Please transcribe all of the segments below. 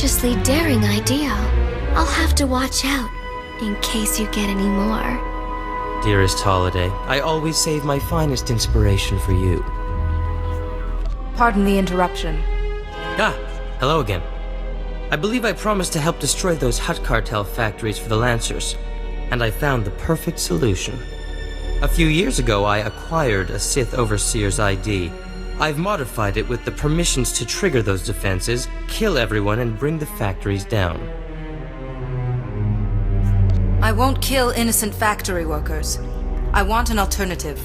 audaciously daring idea. I'll have to watch out, in case you get any more. Dearest Holiday, I always save my finest inspiration for you. Pardon the interruption. Ah, hello again. I believe I promised to help destroy those Hutt cartel factories for the Lancers, and I found the perfect solution. A few years ago, I acquired a Sith Overseer's ID. I've modified it with the permissions to trigger those defenses, kill everyone, and bring the factories down. I won't kill innocent factory workers. I want an alternative.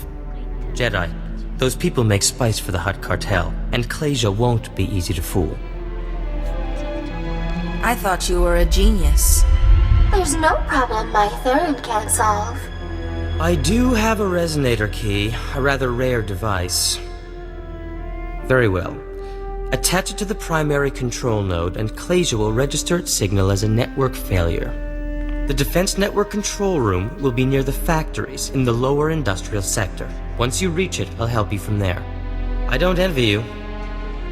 Jedi, those people make spice for the Hutt cartel, and Clasia won't be easy to fool. I thought you were a genius. There's no problem my third can't solve. I do have a resonator key, a rather rare device. Very well. Attach it to the primary control node, and Clasia will register its signal as a network failure. The defense network control room will be near the factories in the lower industrial sector. Once you reach it, I'll help you from there. I don't envy you.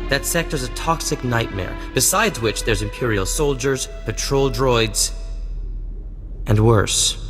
That sector's a toxic nightmare, besides which there's Imperial soldiers, patrol droids, and worse.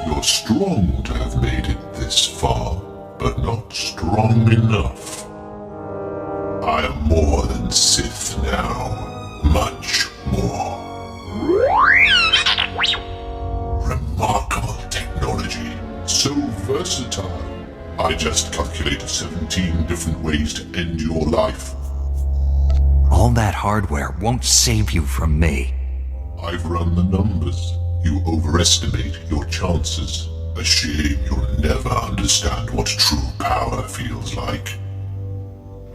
You're strong to have made it this far, but not strong enough. I am more than Sith now. Much more. Remarkable technology. So versatile. I just calculated 17 different ways to end your life. All that hardware won't save you from me. I've run the numbers. You overestimate your chances. A shame you'll never understand what true power feels like.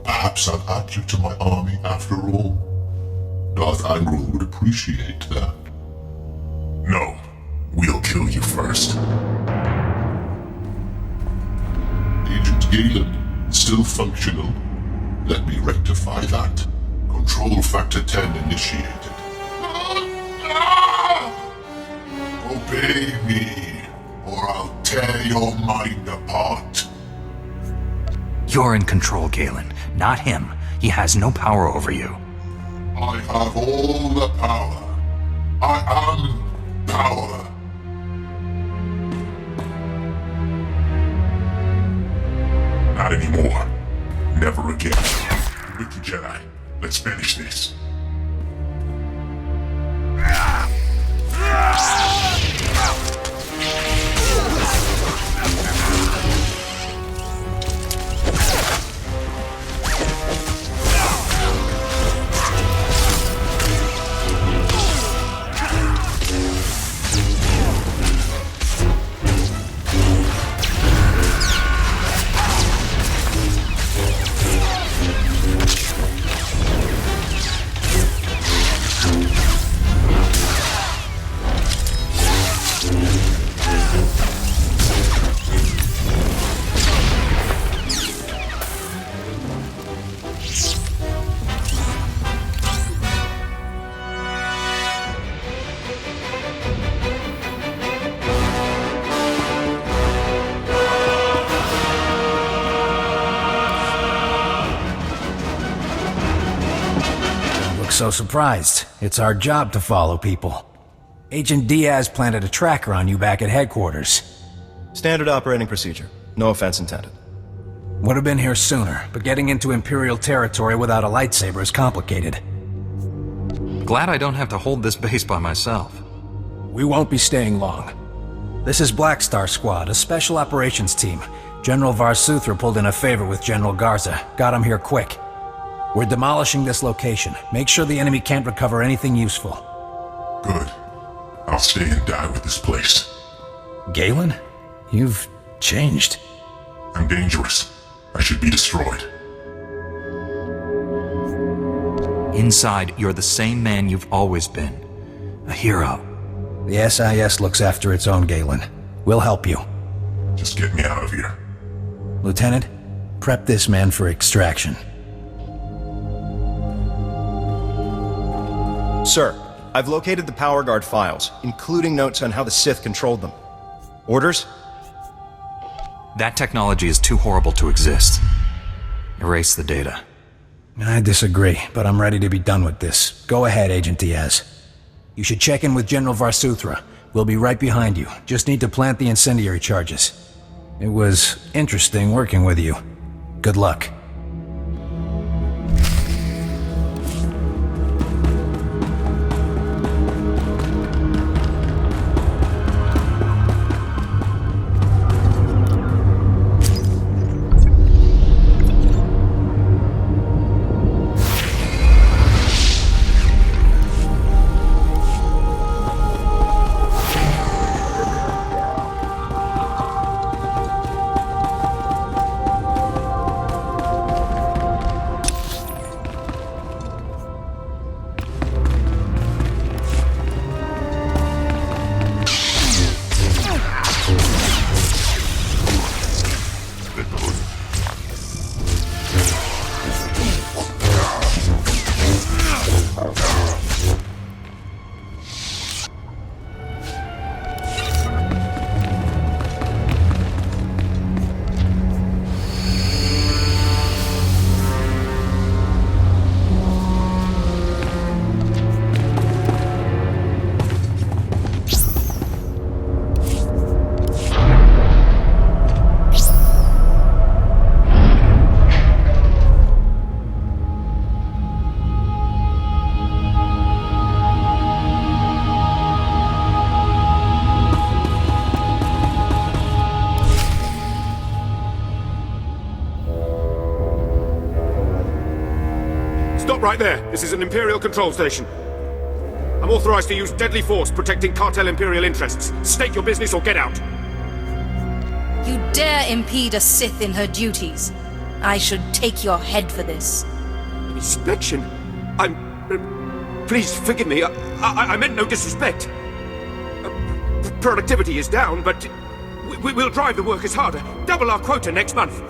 Perhaps I'll add you to my army after all. Darth Angral would appreciate that. No, we'll kill you first. Agent Galen, still functional. Let me rectify that. Control Factor 10 initiated. Obey me, or I'll tear your mind apart. You're in control, Galen, not him. He has no power over you. I have all the power. I am power. Not anymore. Never again. With the Jedi. Let's finish this. So surprised. It's our job to follow people. Agent Diaz planted a tracker on you back at headquarters. Standard operating procedure. No offense intended. Would have been here sooner, but getting into Imperial territory without a lightsaber is complicated. Glad I don't have to hold this base by myself. We won't be staying long. This is Black Star Squad, a special operations team. General Varsuthra pulled in a favor with General Garza. Got him here quick. We're demolishing this location. Make sure the enemy can't recover anything useful. Good. I'll stay and die with this place. Galen? You've changed. I'm dangerous. I should be destroyed. Inside, you're the same man you've always been. A hero. The SIS looks after its own, Galen. We'll help you. Just get me out of here. Lieutenant, prep this man for extraction. Sir, I've located the Power Guard files, including notes on how the Sith controlled them. Orders? That technology is too horrible to exist. Erase the data. I disagree, but I'm ready to be done with this. Go ahead, Agent Diaz. You should check in with General Varsuthra. We'll be right behind you. Just need to plant the incendiary charges. It was interesting working with you. Good luck. right there. This is an Imperial control station. I'm authorized to use deadly force protecting cartel Imperial interests. State your business or get out. You dare impede a Sith in her duties. I should take your head for this. Inspection? Please forgive me. I meant no disrespect. Productivity is down, but we'll drive the workers harder. Double our quota next month.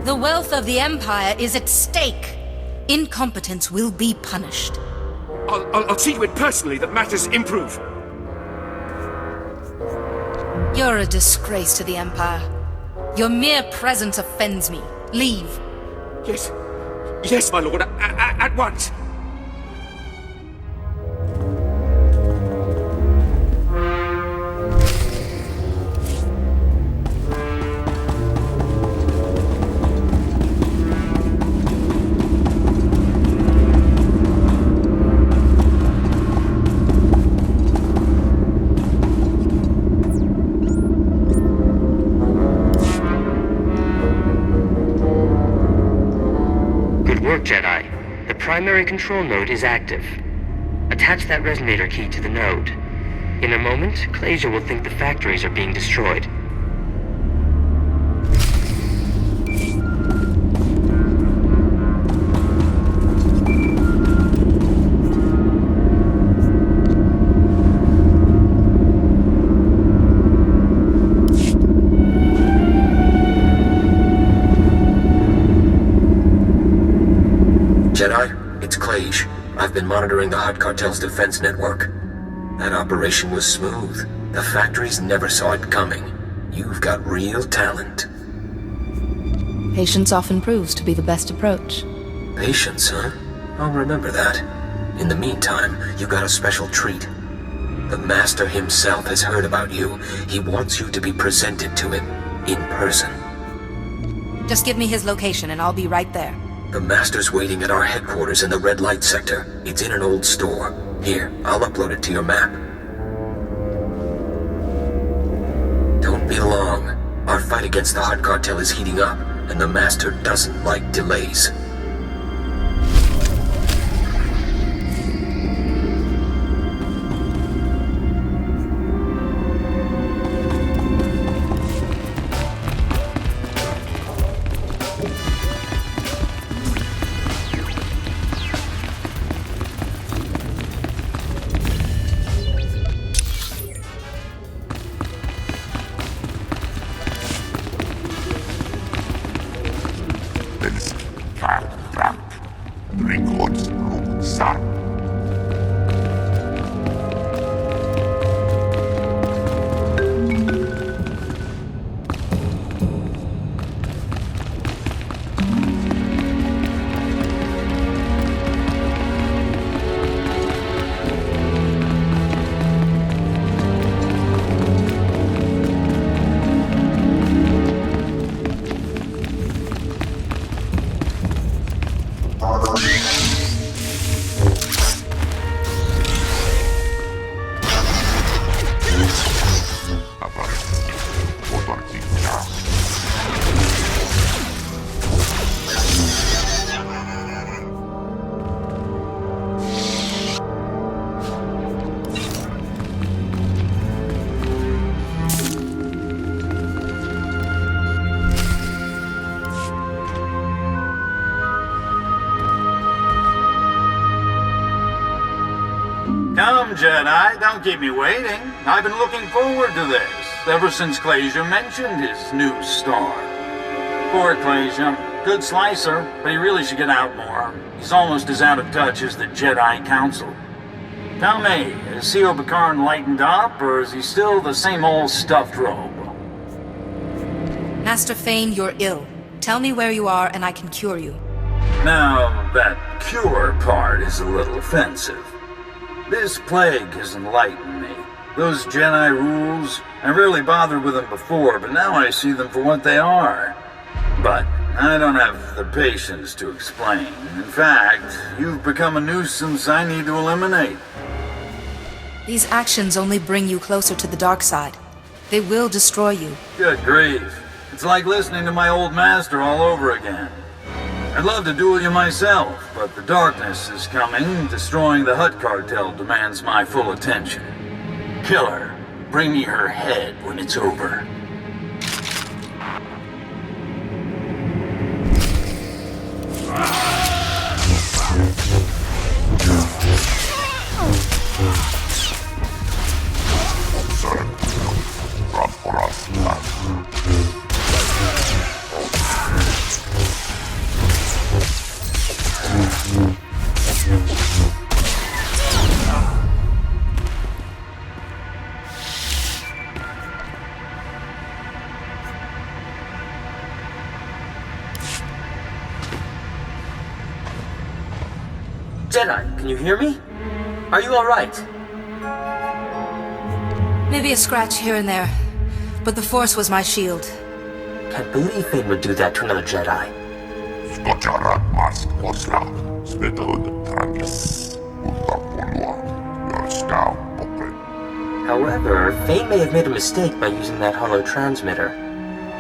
The wealth of the Empire is at stake. Incompetence will be punished. I'll see to it personally that matters improve. You're a disgrace to the Empire. Your mere presence offends me. Leave. Yes. Yes, my lord. At once. Jedi. The primary control node is active. Attach that resonator key to the node. In a moment, Clasia will think the factories are being destroyed. Jedi, it's Clage. I've been monitoring the Hutt cartel's defense network. That operation was smooth. The factories never saw it coming. You've got real talent. Patience often proves to be the best approach. Patience, huh? I'll remember that. In the meantime, you got a special treat. The Master himself has heard about you. He wants you to be presented to him in person. Just give me his location and I'll be right there. The Master's waiting at our headquarters in the red light sector. It's in an old store. Here, I'll upload it to your map. Don't be long. Our fight against the Hutt cartel is heating up, and the Master doesn't like delays. Come, Jedi, don't keep me waiting. I've been looking forward to this, ever since Clasia mentioned his new star. Poor Clasia. Good slicer, but he really should get out more. He's almost as out of touch as the Jedi Council. Tell me, is C.O. Bakaran lightened up, or is he still the same old stuffed robe? Master Fane, you're ill. Tell me where you are and I can cure you. Now, that cure part is a little offensive. This plague has enlightened me. Those Jedi rules, I rarely bothered with them before, but now I see them for what they are. But I don't have the patience to explain. In fact, you've become a nuisance I need to eliminate. These actions only bring you closer to the dark side. They will destroy you. Good grief. It's like listening to my old master all over again. I'd love to duel you myself, but the darkness is coming. Destroying the Hutt cartel demands my full attention. Killer, bring me her head when it's over. Jedi, can you hear me? Are you alright? Maybe a scratch here and there, but the Force was my shield. Can't believe Fane would do that to another Jedi. However, Fane may have made a mistake by using that holo transmitter.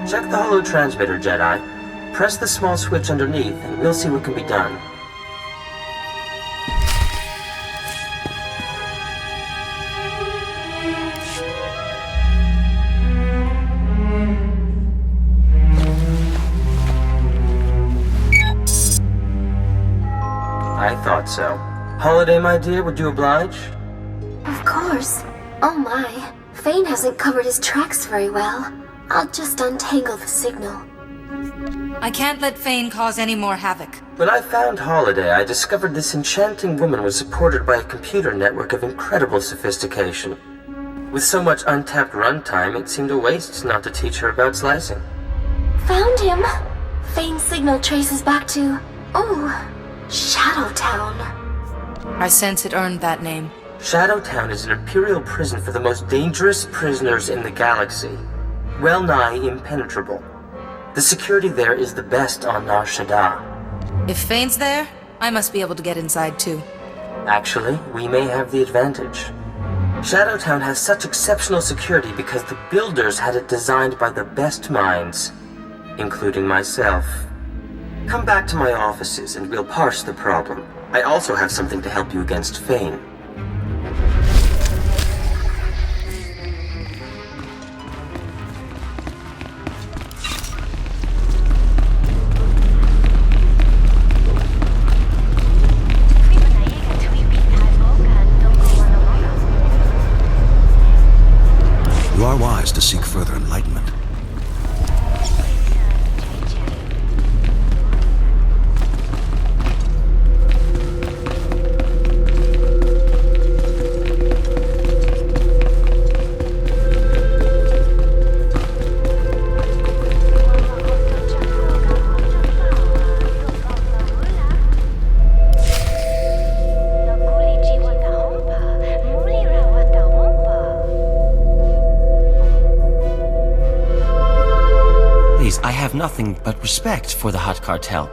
Check the holo transmitter, Jedi. Press the small switch underneath, and we'll see what can be done. I thought so. Holiday, my dear, would you oblige? Of course. Oh my. Fane hasn't covered his tracks very well. I'll just untangle the signal. I can't let Fane cause any more havoc. When I found Holiday, I discovered this enchanting woman was supported by a computer network of incredible sophistication. With so much untapped runtime, it seemed a waste not to teach her about slicing. Found him! Fane's signal traces back to... Shadowtown. I sense it earned that name. Shadowtown is an imperial prison for the most dangerous prisoners in the galaxy. Well nigh impenetrable. The security there is the best on Nar Shaddaa. If Fane's there, I must be able to get inside too. Actually, we may have the advantage. Shadowtown has such exceptional security because the builders had it designed by the best minds, including myself. Come back to my offices and we'll parse the problem. I also have something to help you against Fane. You are wise to seek further enlightenment. I have nothing but respect for the Hutt cartel.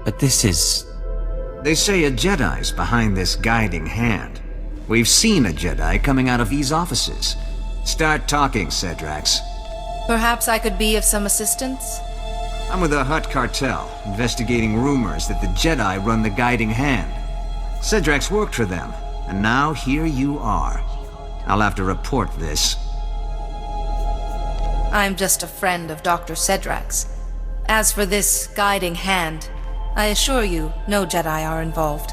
But this is... They say a Jedi's behind this guiding hand. We've seen a Jedi coming out of these offices. Start talking, Cedrax. Perhaps I could be of some assistance? I'm with the Hutt cartel, investigating rumors that the Jedi run the guiding hand. Cedrax worked for them, and now here you are. I'll have to report this. I'm just a friend of Dr. Cedrax. As for this guiding hand, I assure you, no Jedi are involved.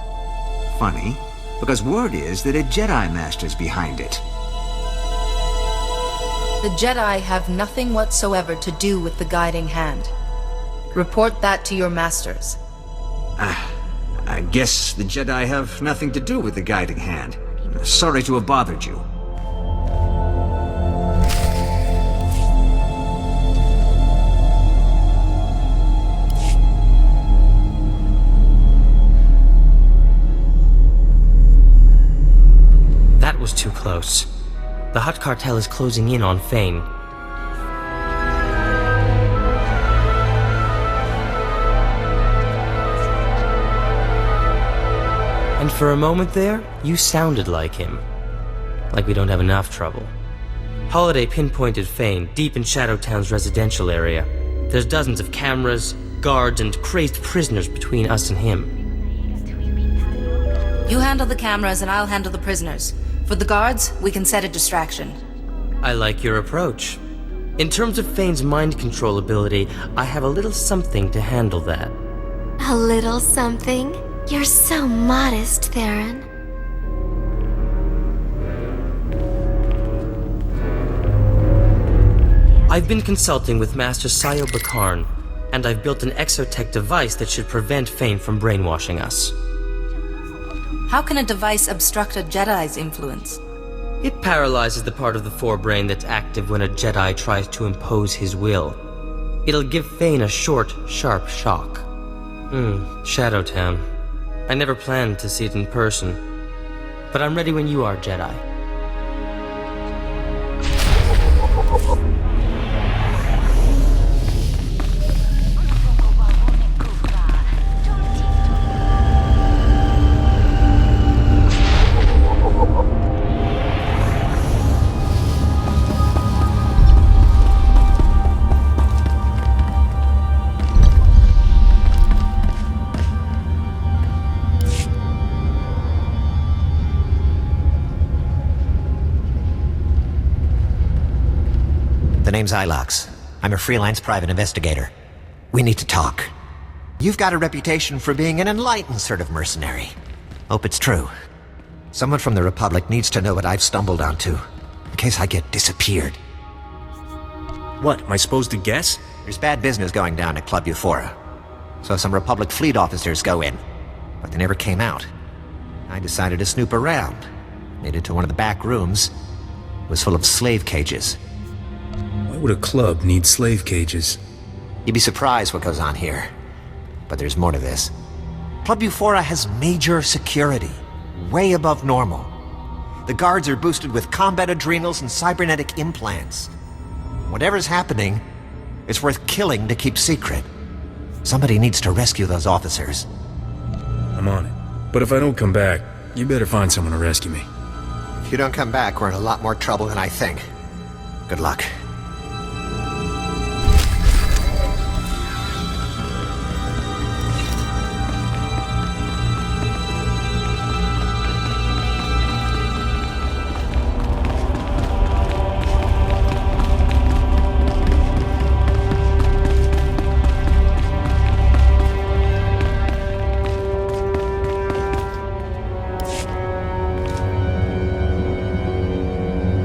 Funny, because word is that a Jedi Master's behind it. The Jedi have nothing whatsoever to do with the guiding hand. Report that to your masters. I guess the Jedi have nothing to do with the guiding hand. Sorry to have bothered you. That was too close. The Hutt cartel is closing in on Fane. And for a moment there, you sounded like him. Like we don't have enough trouble. Holiday pinpointed Fane deep in Shadowtown's residential area. There's dozens of cameras, guards and crazed prisoners between us and him. You handle the cameras and I'll handle the prisoners. For the guards, we can set a distraction. I like your approach. In terms of Fane's mind control ability, I have a little something to handle that. A little something? You're so modest, Theron. I've been consulting with Master Sayo Bakarn, and I've built an exotech device that should prevent Fane from brainwashing us. How can a device obstruct a Jedi's influence? It paralyzes the part of the forebrain that's active when a Jedi tries to impose his will. It'll give Fane a short, sharp shock. Shadowtown. I never planned to see it in person. But I'm ready when you are, Jedi. The name's Ilox. I'm a freelance private investigator. We need to talk. You've got a reputation for being an enlightened sort of mercenary. Hope it's true. Someone from the Republic needs to know what I've stumbled onto, in case I get disappeared. What, am I supposed to guess? There's bad business going down at Club Euphora. So some Republic fleet officers go in, but they never came out. I decided to snoop around. Made it to one of the back rooms. It was full of slave cages. Why would a club need slave cages? You'd be surprised what goes on here. But there's more to this. Club Euphora has major security. Way above normal. The guards are boosted with combat adrenals and cybernetic implants. Whatever's happening, it's worth killing to keep secret. Somebody needs to rescue those officers. I'm on it. But if I don't come back, you better find someone to rescue me. If you don't come back, we're in a lot more trouble than I think. Good luck.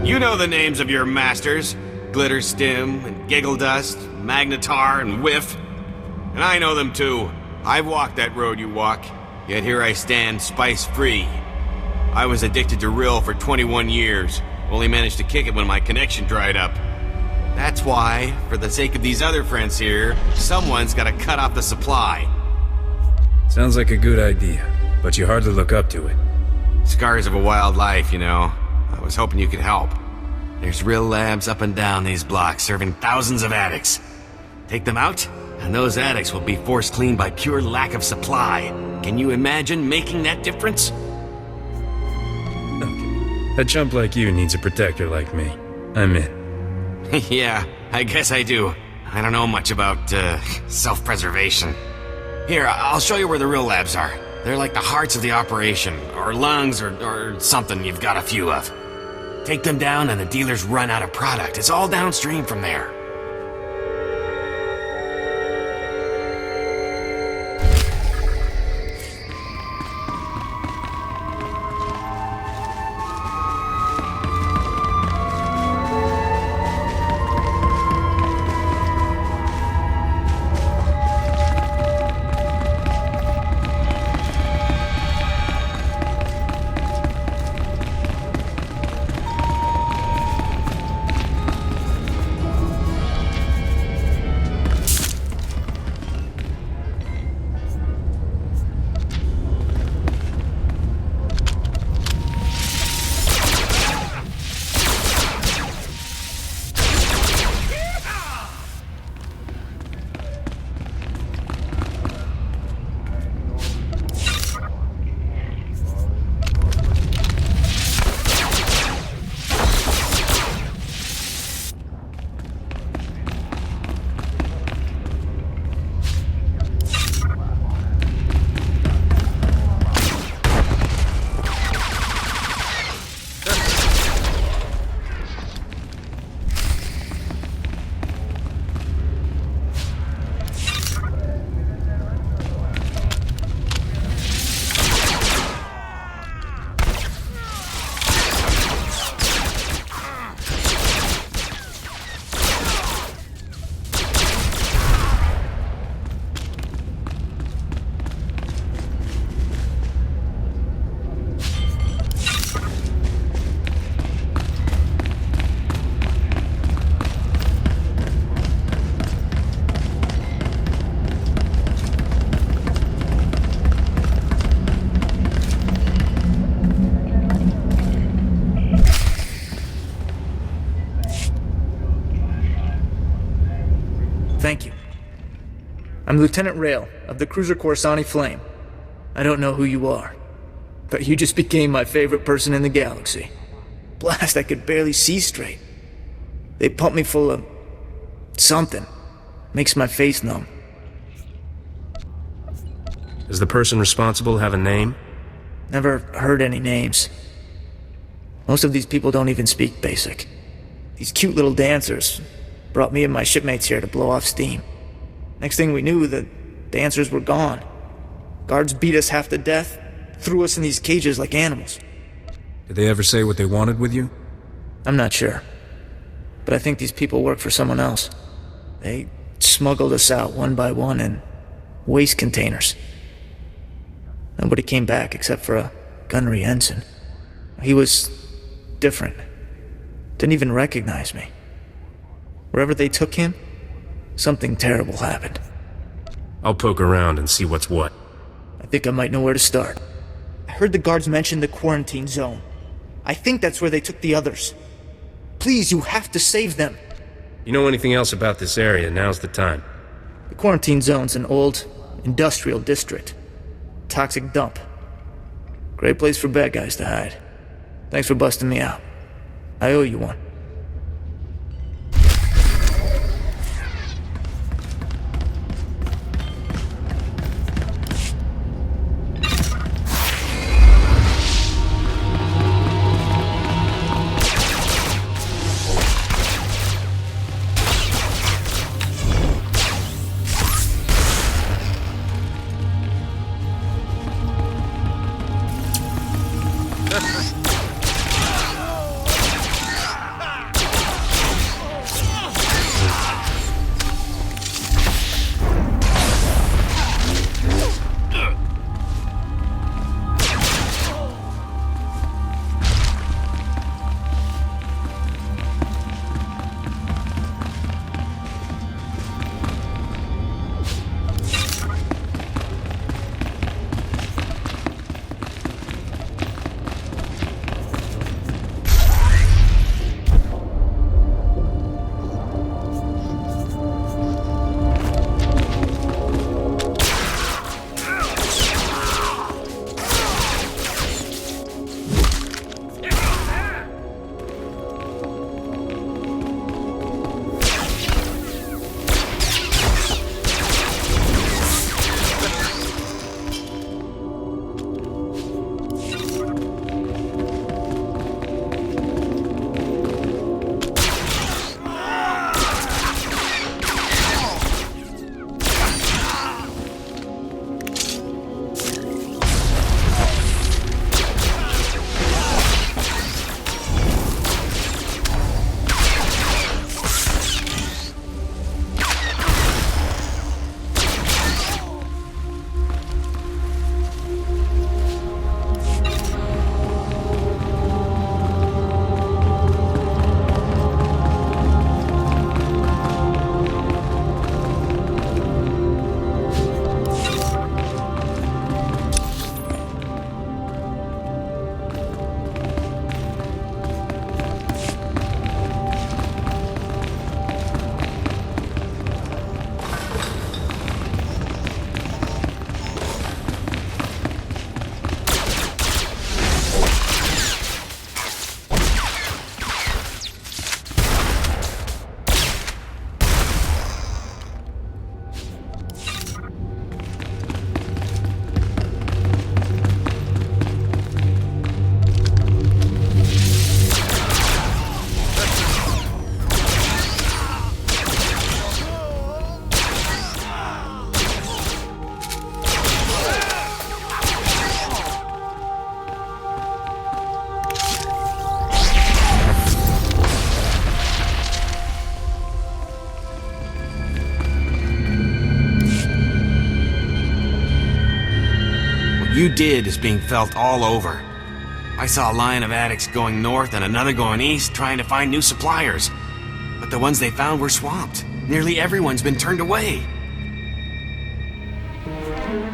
You know the names of your masters. Glitterstim and Giggledust, Magnetar and Whiff. And I know them too. I've walked that road you walk, yet here I stand spice-free. I was addicted to Rill for 21 years, only managed to kick it when my connection dried up. That's why, for the sake of these other friends here, someone's gotta cut off the supply. Sounds like a good idea, but you hardly look up to it. Scars of a wild life, you know. I was hoping you could help. There's Rill labs up and down these blocks serving thousands of addicts. Take them out, and those addicts will be forced clean by pure lack of supply. Can you imagine making that difference? Okay. A chump like you needs a protector like me. I'm in. Yeah, I guess I do. I don't know much about, self-preservation. Here, I'll show you where the Rill labs are. They're like the hearts of the operation, or lungs, or something you've got a few of. Take them down and the dealers run out of product. It's all downstream from there. Thank you. I'm Lieutenant Rail of the cruiser Coruscant Flame. I don't know who you are, but you just became my favorite person in the galaxy. Blast, I could barely see straight. They pumped me full of... something. Makes my face numb. Does the person responsible have a name? Never heard any names. Most of these people don't even speak basic. These cute little dancers brought me and my shipmates here to blow off steam. Next thing we knew, the dancers were gone. Guards beat us half to death, threw us in these cages like animals. Did they ever say what they wanted with you? I'm not sure. But I think these people work for someone else. They smuggled us out one by one in waste containers. Nobody came back except for a gunnery ensign. He was different. Didn't even recognize me. Wherever they took him, something terrible happened. I'll poke around and see what's what. I think I might know where to start. I heard the guards mention the quarantine zone. I think that's where they took the others. Please, you have to save them. You know anything else about this area, now's the time. The quarantine zone's an old industrial district. Toxic dump. Great place for bad guys to hide. Thanks for busting me out. I owe you one. You did is being felt all over. I saw a line of addicts going north and another going east trying to find new suppliers. But the ones they found were swamped. Nearly everyone's been turned away.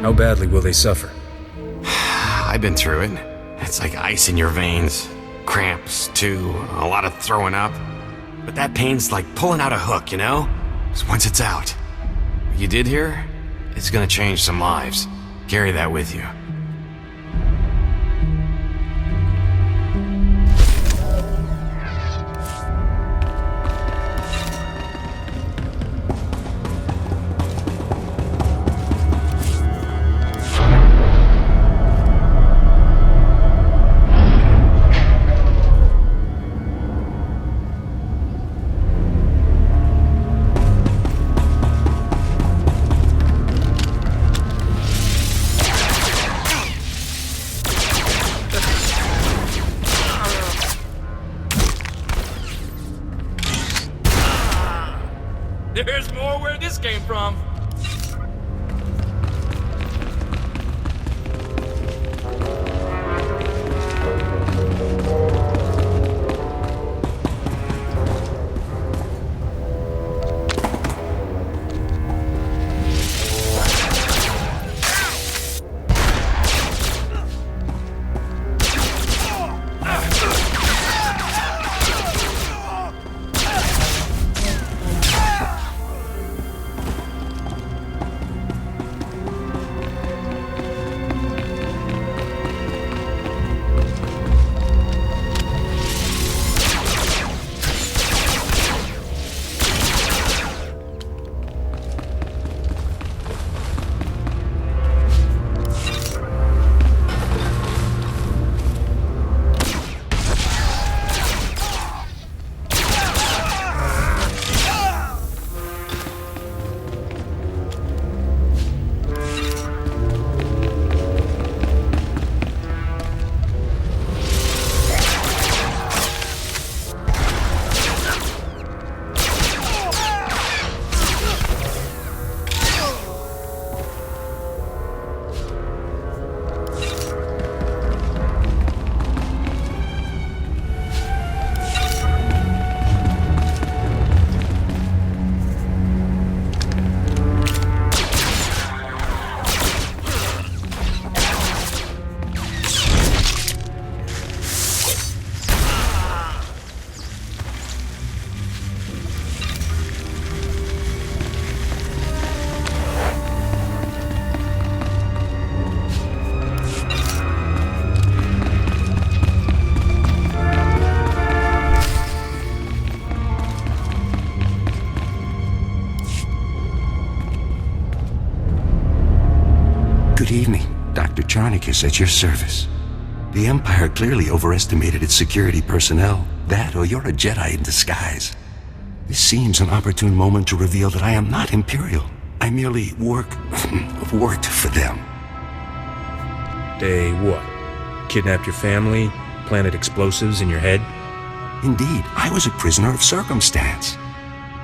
How badly will they suffer? I've been through it. It's like ice in your veins. Cramps, too. A lot of throwing up. But that pain's like pulling out a hook, you know? 'Cause once it's out, what you did here, it's gonna change some lives. Carry that with you. There's more where this came from. Good evening. Dr. Charnick is at your service. The Empire clearly overestimated its security personnel. That, or you're a Jedi in disguise. This seems an opportune moment to reveal that I am not Imperial. I merely worked for them. They what? Kidnapped your family? Planted explosives in your head? Indeed, I was a prisoner of circumstance.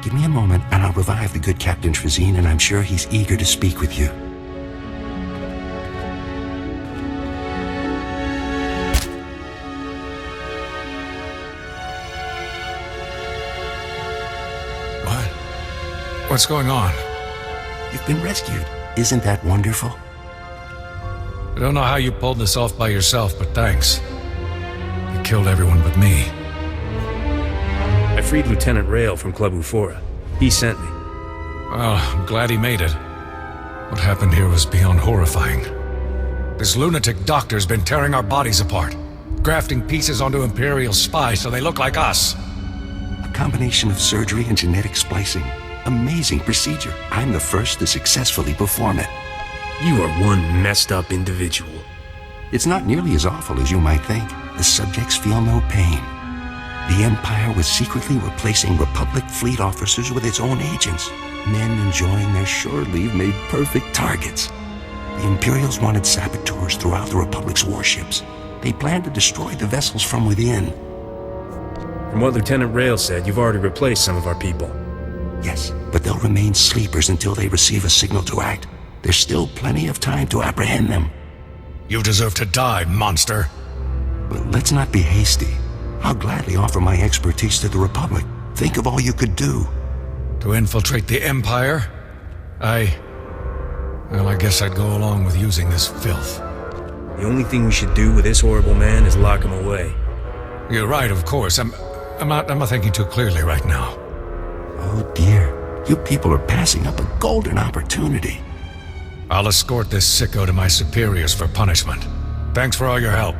Give me a moment and I'll revive the good Captain Trazine, and I'm sure he's eager to speak with you. What's going on? You've been rescued. Isn't that wonderful? I don't know how you pulled this off by yourself, but thanks. You killed everyone but me. I freed Lieutenant Rail from Club Ufora. He sent me. Well, I'm glad he made it. What happened here was beyond horrifying. This lunatic doctor's been tearing our bodies apart, grafting pieces onto Imperial spies so they look like us. A combination of surgery and genetic splicing. Amazing procedure. I'm the first to successfully perform it. You are one messed up individual. It's not nearly as awful as you might think. The subjects feel no pain. The Empire was secretly replacing Republic fleet officers with its own agents. Men enjoying their shore leave made perfect targets. The Imperials wanted saboteurs throughout the Republic's warships. They planned to destroy the vessels from within. From what Lieutenant Rail said, you've already replaced some of our people. Yes, but they'll remain sleepers until they receive a signal to act. There's still plenty of time to apprehend them. You deserve to die, monster. But let's not be hasty. I'll gladly offer my expertise to the Republic. Think of all you could do. To infiltrate the Empire? Well, I guess I'd go along with using this filth. The only thing we should do with this horrible man is lock him away. You're right, of course. I'm not thinking too clearly right now. Oh dear. You people are passing up a golden opportunity. I'll escort this sicko to my superiors for punishment. Thanks for all your help.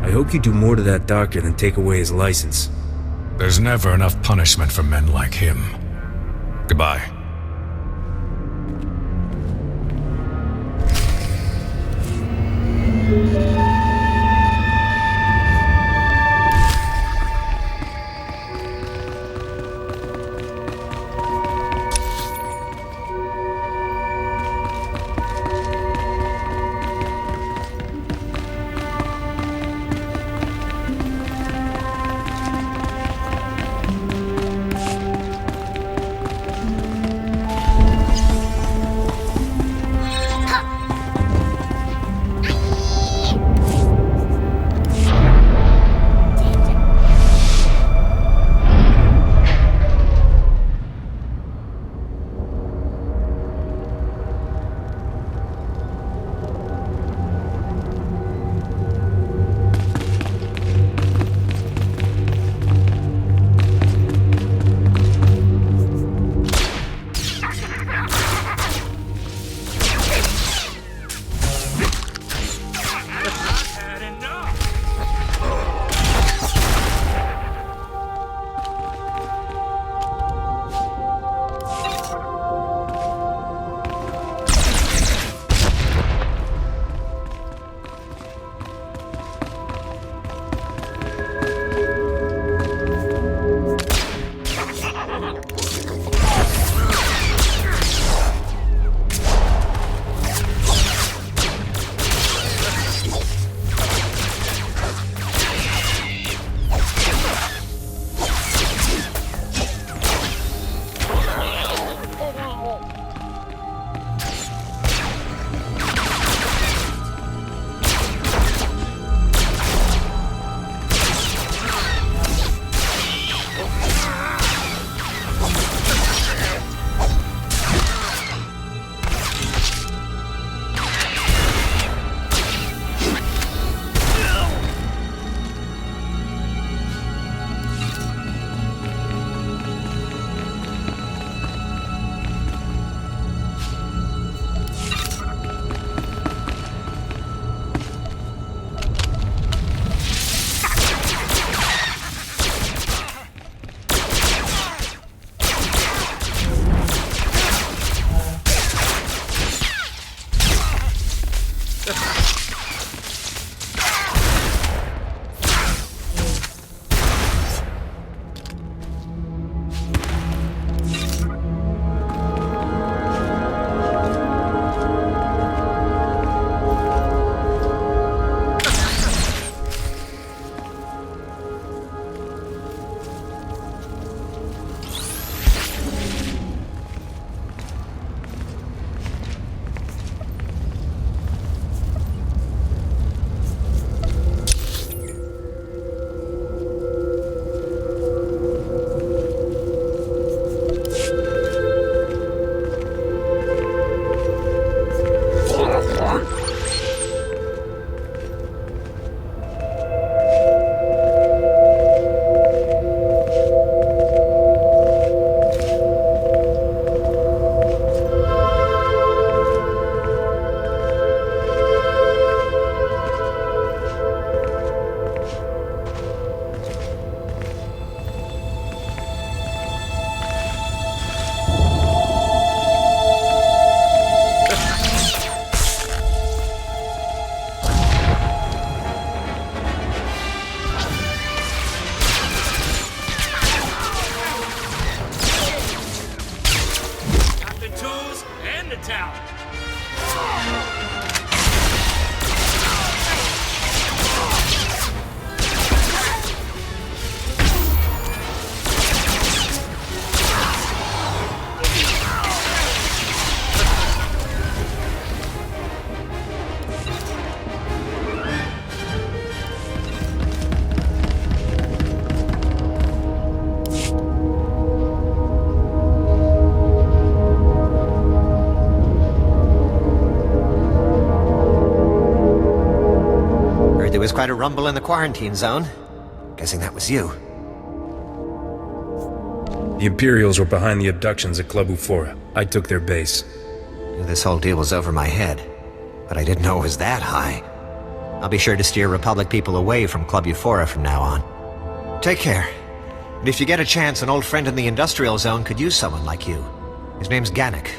I hope you do more to that doctor than take away his license. There's never enough punishment for men like him. Goodbye. was quite a rumble in the quarantine zone. Guessing that was you. The Imperials were behind the abductions at Club Ufora. I took their base. This whole deal was over my head, but I didn't know it was that high. I'll be sure to steer Republic people away from Club Ufora from now on. Take care. And if you get a chance, an old friend in the industrial zone could use someone like you. His name's Gannick.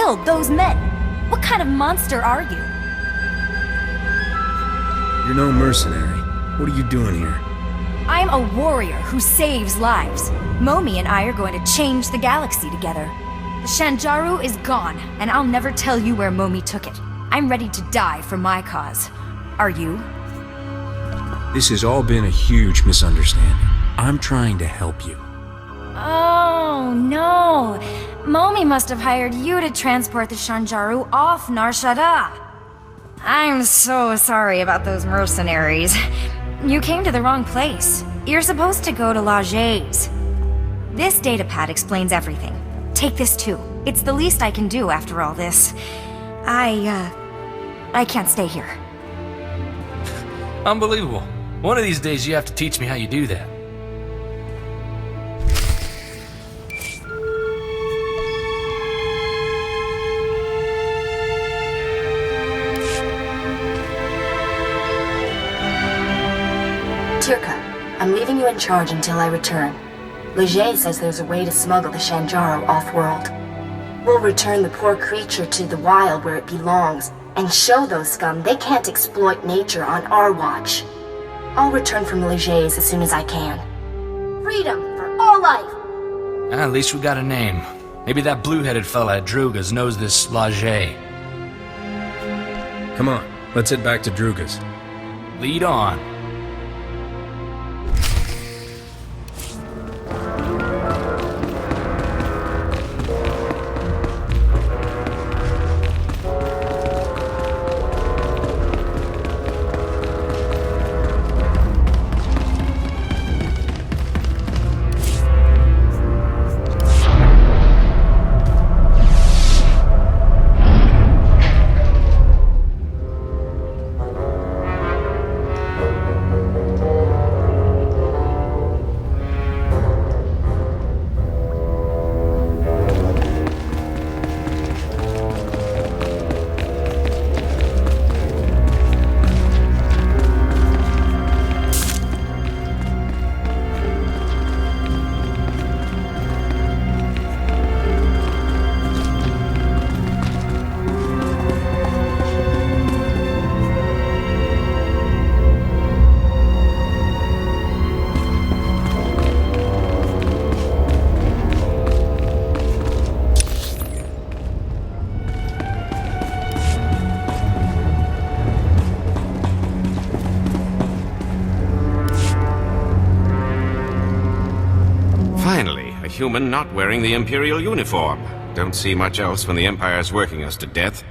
killed those men. What kind of monster are you? You're no mercenary. What are you doing here? I'm a warrior who saves lives. Momi and I are going to change the galaxy together. The Shanjaru is gone, and I'll never tell you where Momi took it. I'm ready to die for my cause. Are you? This has all been a huge misunderstanding. I'm trying to help you. Oh, no. Momi must have hired you to transport the Shanjaru off Nar Shaddaa. I'm so sorry about those mercenaries. You came to the wrong place. You're supposed to go to Laje's. This datapad explains everything. Take this too. It's the least I can do after all this. I can't stay here. Unbelievable. One of these days you have to teach me how you do that. Tirka, I'm leaving you in charge until I return. Leger says there's a way to smuggle the Shanjaru off-world. We'll return the poor creature to the wild where it belongs, and show those scum they can't exploit nature on our watch. I'll return from Leger's as soon as I can. Freedom for all life! At least we got a name. Maybe that blue-headed fella at Druga's knows this Laje. Come on, let's head back to Druga's. Lead on. human not wearing the Imperial uniform. Don't see much else when the Empire's working us to death.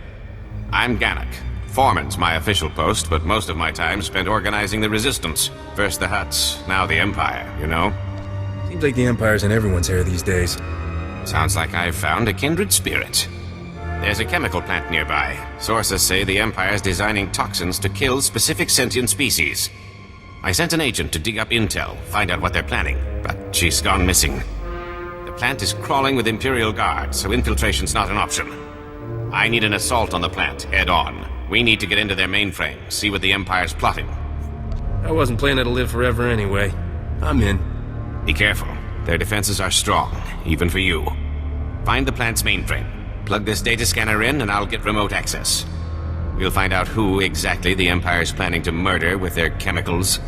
I'm Gannock. Foreman's my official post, but most of my time spent organizing the Resistance. First the Hutts, now the Empire, you know? Seems like the Empire's in everyone's hair these days. Sounds like I've found a kindred spirit. There's a chemical plant nearby. Sources say the Empire's designing toxins to kill specific sentient species. I sent an agent to dig up intel, find out what they're planning, but she's gone missing. The plant is crawling with Imperial guards, so infiltration's not an option. I need an assault on the plant, head on. We need to get into their mainframe, see what the Empire's plotting. I wasn't planning to live forever anyway. I'm in. Be careful. Their defenses are strong, even for you. Find the plant's mainframe. Plug this data scanner in, and I'll get remote access. We'll find out who exactly the Empire's planning to murder with their chemicals.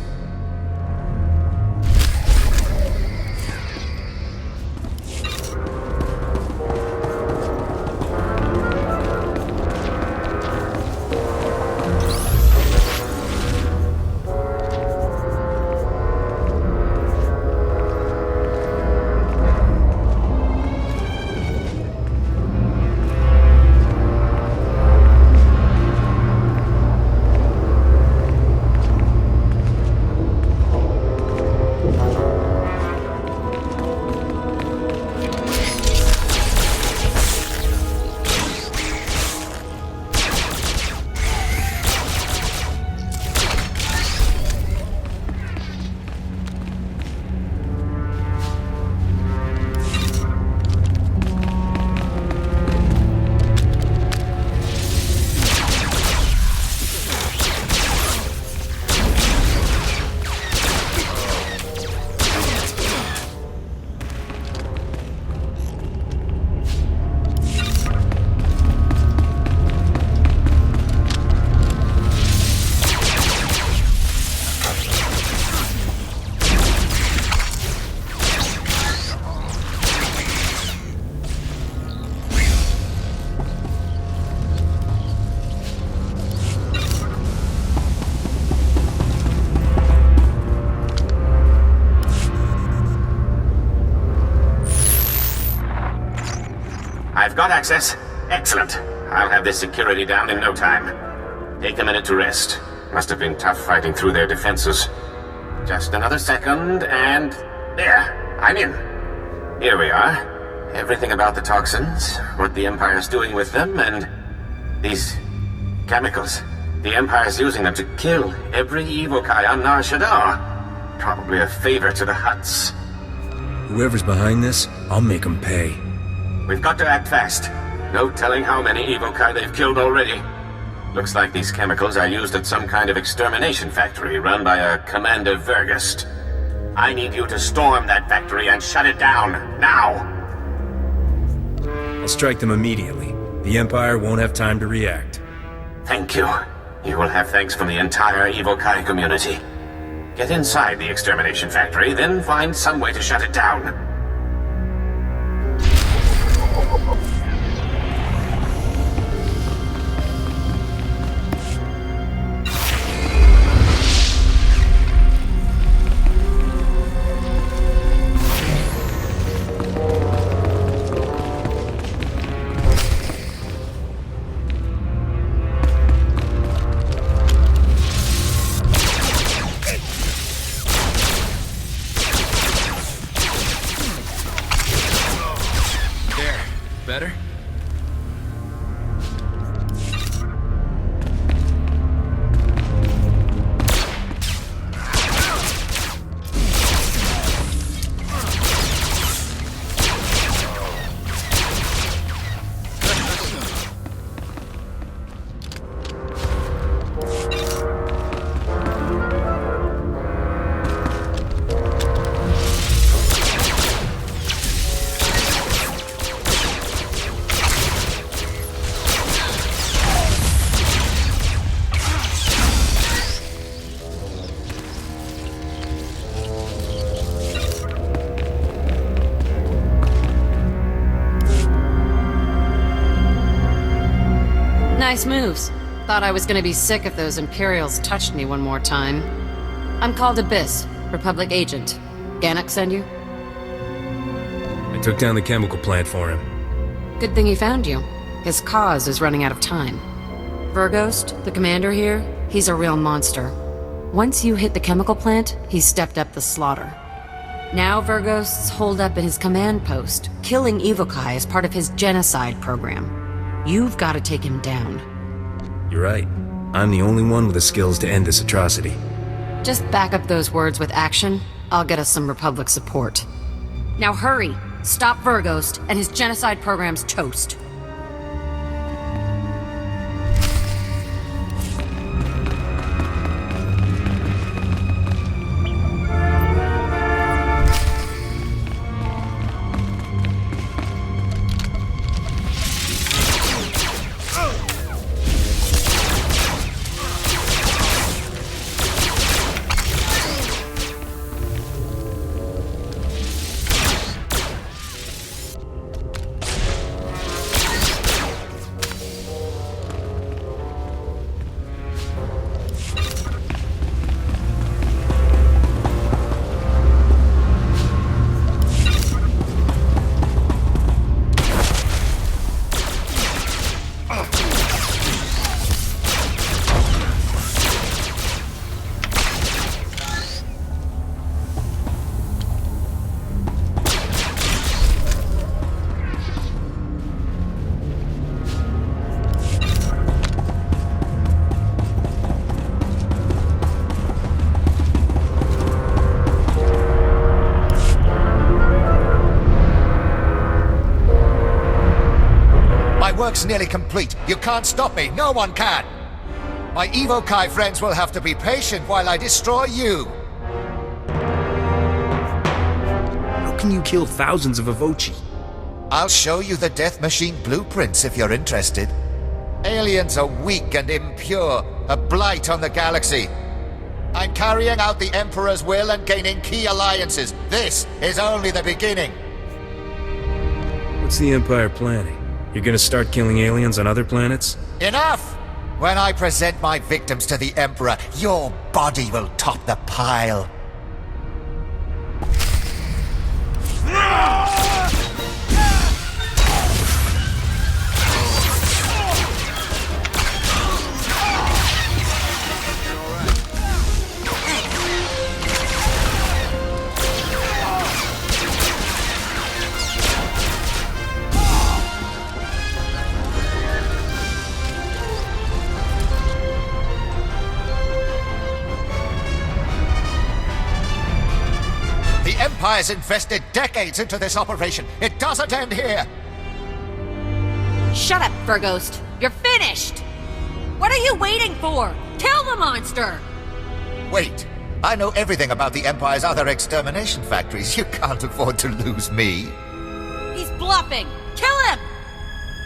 I've got access. Excellent. I'll have this security down in no time. Take a minute to rest. Must have been tough fighting through their defenses. Just another second, and... there! I'm in. Here we are. Everything about the toxins, what the Empire's doing with them, and... these... chemicals. The Empire's using them to kill every evokai on Nar Shaddaa. Probably a favor to the Hutts. Whoever's behind this, I'll make them pay. We've got to act fast. No telling how many evokai they've killed already. Looks like these chemicals are used at some kind of extermination factory run by a Commander Vergust. I need you to storm that factory and shut it down, now! I'll strike them immediately. The Empire won't have time to react. Thank you. You will have thanks from the entire evokai community. Get inside the extermination factory, then find some way to shut it down. Better? Nice moves. Thought I was gonna be sick if those Imperials touched me one more time. I'm called Abyss, Republic agent. Gannock send you? I Took down the chemical plant for him. Good thing he found you. His cause is running out of time. Verghost, the commander here, he's a real monster. Once you hit the chemical plant, he stepped up the slaughter. Now Verghost's holed up in his command post, killing Evokai as part of his genocide program. You've got to take him down. You're right. I'm the only one with the skills to end this atrocity. Just back up those words with action. I'll get us some Republic support. Now hurry! Stop Verghost, and his genocide program's toast. Work's nearly complete. You can't stop me. No one can. My Evokai friends will have to be patient while I destroy you. How can you kill thousands of Avochi? I'll show you the Death Machine blueprints if you're interested. Aliens are weak and impure, a blight on the galaxy. I'm carrying out the Emperor's will and gaining key alliances. This is only the beginning. What's the Empire planning? You're gonna start killing aliens on other planets? Enough! When I present my victims to the Emperor, your body will top the pile. The Empire's invested decades into this operation. It doesn't end here. Shut up, Verghost. You're finished! What are you waiting for? Kill the monster! Wait. I know everything about the Empire's other extermination factories. You can't afford to lose me. He's bluffing! Kill him!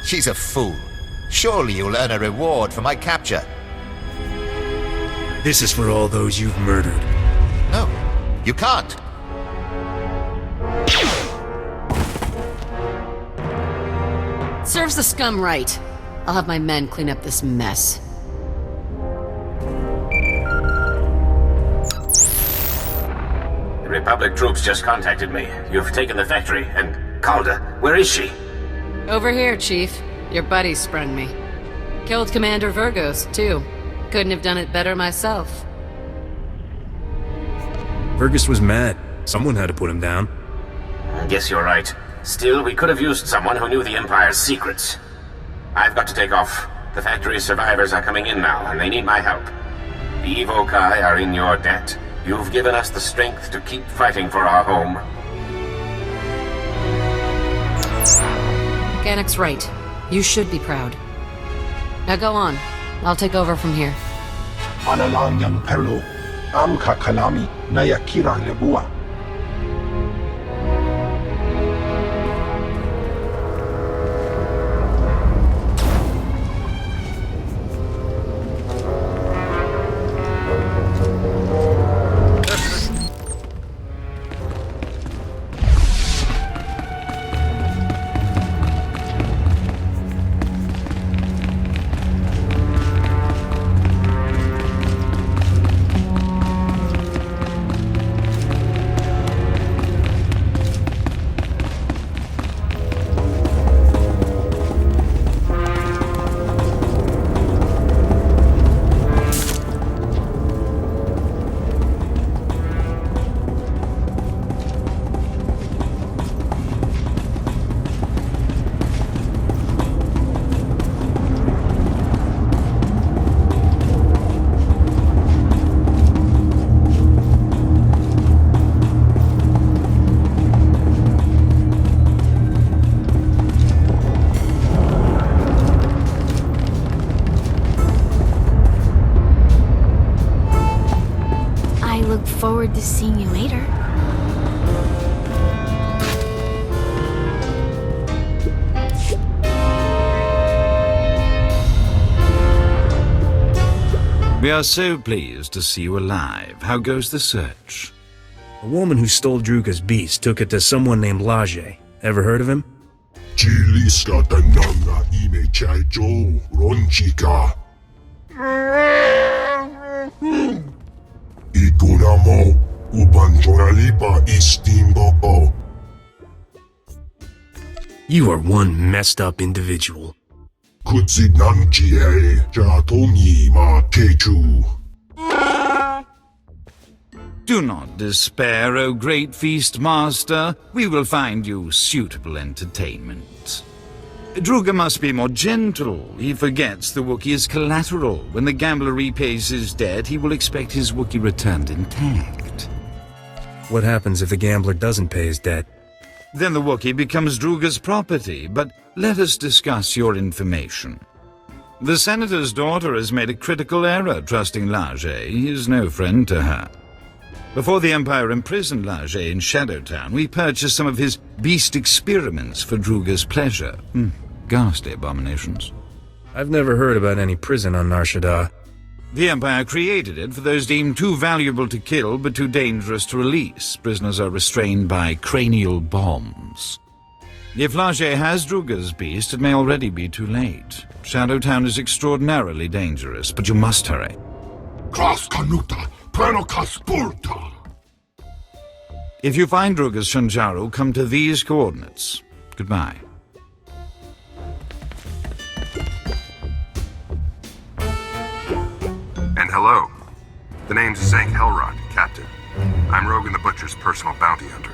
She's a fool. Surely you'll earn a reward for my capture. This is for all those you've murdered. No, you can't. Serves the scum right. I'll have my men clean up this mess. The Republic troops just contacted me. You've taken the factory, and Calder, where is she? Over here, Chief. Your buddy sprung me. Killed Commander Verghost, too. Couldn't have done it better myself. Verghost was mad. Someone had to put him down. I guess you're right. Still, we could have used someone who knew the Empire's secrets. I've got to take off. The factory's survivors are coming in now, and they need my help. The Evokai are in your debt. You've given us the strength to keep fighting for our home. Gannick's right. You should be proud. Now go on. I'll take over from here. Analang yang perlu, am kakalami na yakira lebua. forward to seeing you later. We are so pleased to see you alive. How goes the search? A woman who stole Druga's beast took it to someone named Lajay. Ever heard of him? Jiliska tananga ime chaijo ronchika. Ikunamo ubanjoralipa istimboko. You are one messed up individual. Kutsignanjie jatongi ma techu. Do not despair, O great feast master. We will find you suitable entertainment. Druga must be more gentle. He forgets the Wookiee is collateral. When the gambler repays his debt, he will expect his Wookiee returned intact. What happens if the gambler doesn't pay his debt? Then the Wookiee becomes Druga's property, but let us discuss your information. The Senator's daughter has made a critical error trusting Lajay. He is no friend to her. Before the Empire imprisoned Lajay in Shadowtown, we purchased some of his beast experiments for Druga's pleasure. Ghastly abominations. I've never heard about any prison on Nar Shaddaa. The Empire created it for those deemed too valuable to kill but too dangerous to release. Prisoners are restrained by cranial bombs. If Lajay has Druga's beast, it may already be too late. Shadowtown is extraordinarily dangerous, but you must hurry. Klas kanuta, prenokas purta. If you find Druga's Shanjaru, come to these coordinates. Goodbye. And hello. The name's Zank Helrod, Captain. I'm Rogan the Butcher's personal bounty hunter.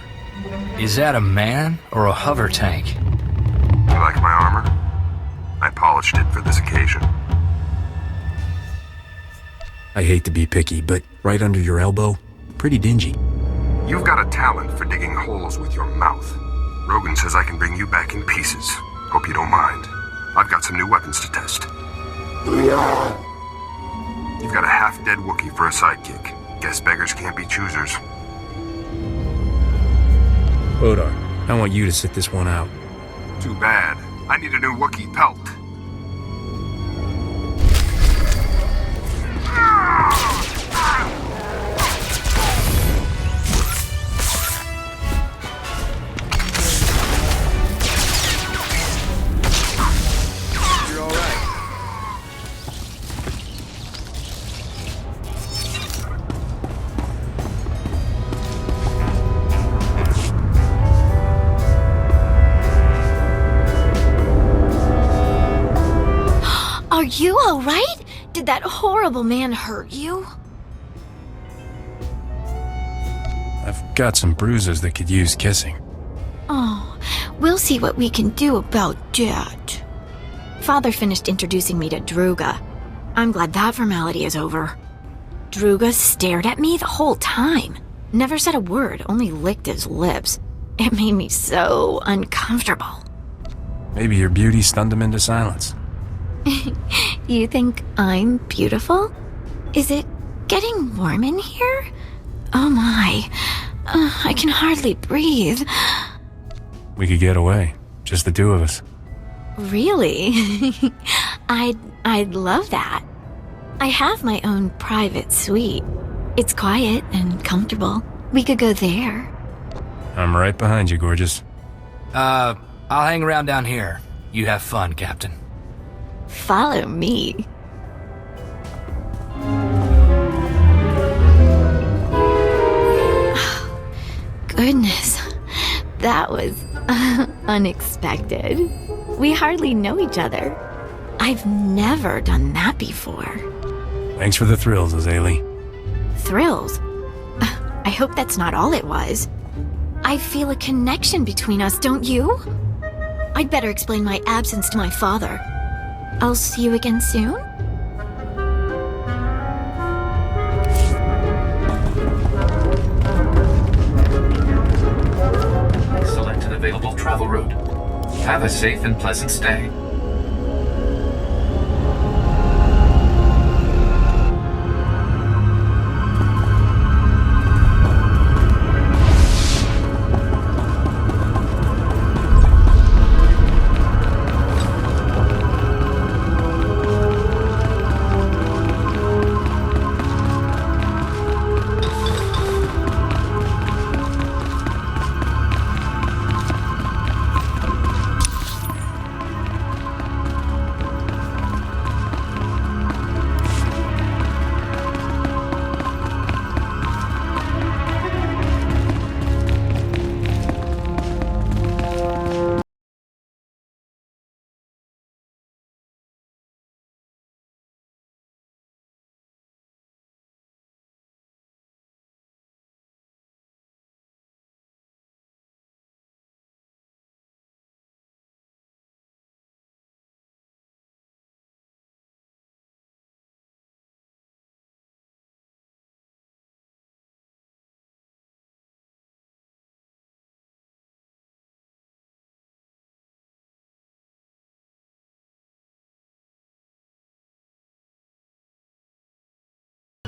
Is that a man or a hover tank? You like my armor? I polished it for this occasion. I hate to be picky, but right under your elbow, pretty dingy. You've got a talent for digging holes with your mouth. Rogan says I can bring you back in pieces. Hope you don't mind. I've got some new weapons to test. You've got a half-dead Wookiee for a sidekick. Guess beggars can't be choosers. Odar, I want you to sit this one out. Too bad. I need a new Wookiee pelt. You're all right. Are you all right? Did that horrible man hurt you? I've got some bruises that could use kissing. Oh, we'll see what we can do about that. Father finished introducing me to Druga. I'm glad that formality is over. Druga stared at me the whole time. Never said a word, only licked his lips. It made me so uncomfortable. Maybe your beauty stunned him into silence. You think I'm beautiful? Is it getting warm in here? Oh my. I can hardly breathe. We could get away. Just the two of us. Really? I'd love that. I have my own private suite. It's quiet and comfortable. We could go there. I'm right behind you, gorgeous. I'll hang around down here. You have fun, Captain. Follow me. Goodness, that was unexpected. We hardly know each other. I've never done that before. Thanks for the thrills, Azalea. Thrills? I hope that's not all it was. I feel a connection between us, don't you? I'd better explain my absence to my father. I'll see you again soon? Select an available travel route. Have a safe and pleasant stay.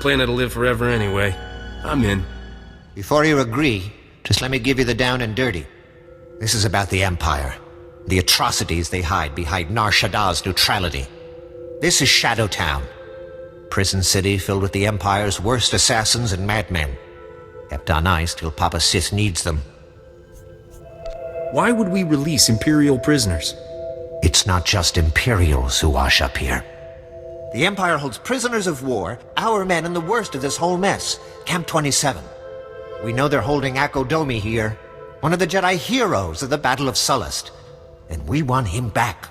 planet will live forever anyway. I'm in. Before you agree, just let me give you the down and dirty. This is about the Empire. The atrocities they hide behind Nar Shaddaa's neutrality. This is Shadow Town. Prison city filled with the Empire's worst assassins and madmen. Kept on ice till Papa Sith needs them. Why would we release Imperial prisoners? It's not just Imperials who wash up here. The Empire holds prisoners of war, our men, and the worst of this whole mess, Camp 27. We know they're holding Akodomi here, one of the Jedi heroes of the Battle of Sullust, and we want him back.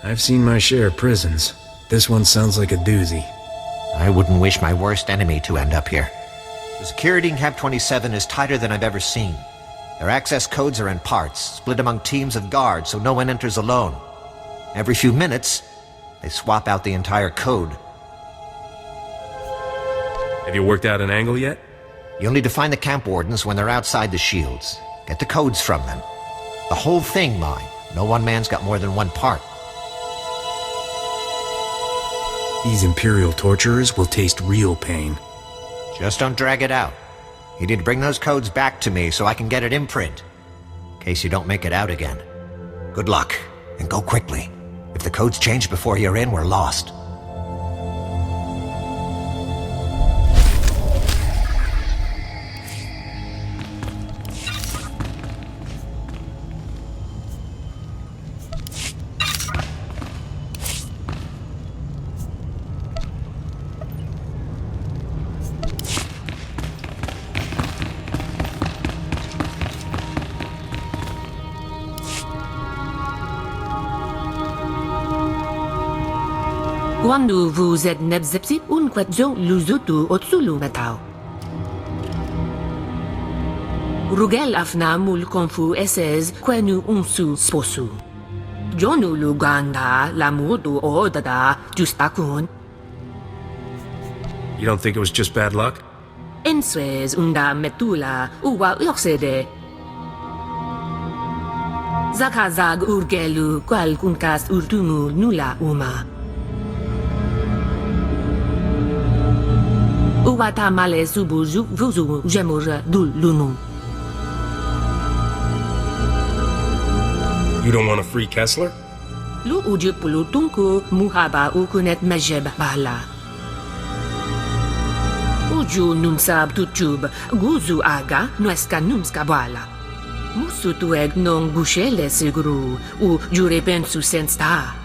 I've seen my share of prisons. This one sounds like a doozy. I wouldn't wish my worst enemy to end up here. The security in Camp 27 is tighter than I've ever seen. Their access codes are in parts, split among teams of guards so no one enters alone. Every few minutes, they swap out the entire code. Have you worked out an angle yet? You'll need to find the camp wardens when they're outside the shields. Get the codes from them. The whole thing, mine. No one man's got more than one part. These Imperial torturers will taste real pain. Just don't drag it out. You need to bring those codes back to me so I can get it in print. In case you don't make it out again. Good luck, and go quickly. If the codes change before you're in, we're lost. Quando vous êtes nebzepsi un quedzo luzutu otsulu metao. Rugel afna mul konfu esez quenu unsu sposu. Jonu luganda lamudu odada justakun. You don't think it was just bad luck? Enswez unda metula uwa ursede. Zakazag urgelu qual kunkas urtumu nula uma. Uwata male subuzu vuzu jemur dul lunu. You don't want to free Kessler? Lu ujupulu tunku muhaba ukunet mejeb bala. Uju nunsab tutub guzu aga nuesca numska bala. Musutueg non gushele seguru u jurepensu sensta.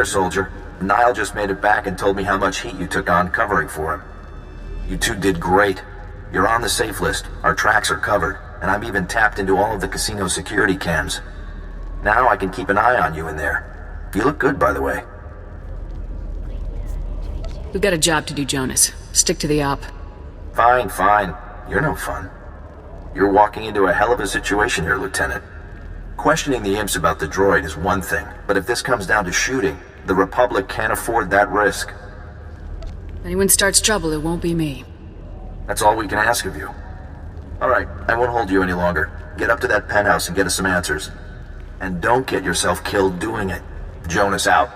there, soldier. Nile just made it back and told me how much heat you took on covering for him. You two did great. You're on the safe list, our tracks are covered, and I'm even tapped into all of the casino security cams. Now I can keep an eye on you in there. You look good, by the way. We've got a job to do, Jonas. Stick to the op. Fine, fine. You're no fun. You're walking into a hell of a situation here, Lieutenant. Questioning the imps about the droid is one thing, but if this comes down to shooting, the Republic can't afford that risk. If anyone starts trouble, it won't be me. That's all we can ask of you. Alright, I won't hold you any longer. Get up to that penthouse and get us some answers. And don't get yourself killed doing it. Jonas out.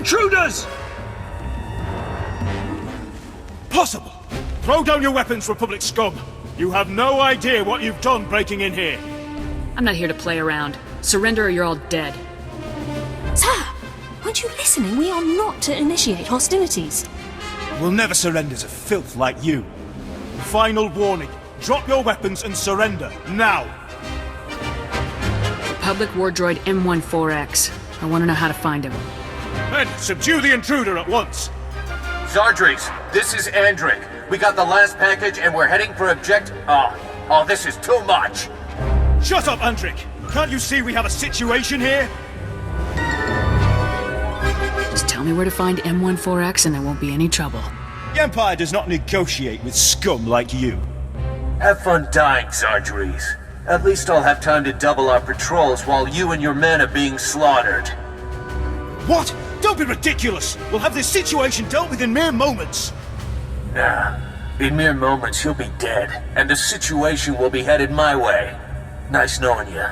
Intruders! Possible. Throw down your weapons, Republic scum. You have no idea what you've done breaking in here. I'm not here to play around. Surrender or you're all dead. Sir, weren't you listening? We are not to initiate hostilities. We'll never surrender to filth like you. Final warning. Drop your weapons and surrender, now. Republic war droid M14X. I want to know how to find him. Then subdue the intruder at once. Zardries, this is Andric. We got the last package and we're heading for Oh, this is too much. Shut up, Andric. Can't you see we have a situation here? Just tell me where to find M14X and there won't be any trouble. The Empire does not negotiate with scum like you. Have fun dying, Zardries. At least I'll have time to double our patrols while you and your men are being slaughtered. What? Don't be ridiculous! We'll have this situation dealt with in mere moments! Nah. In mere moments, you'll be dead, and the situation will be headed my way. Nice knowing you.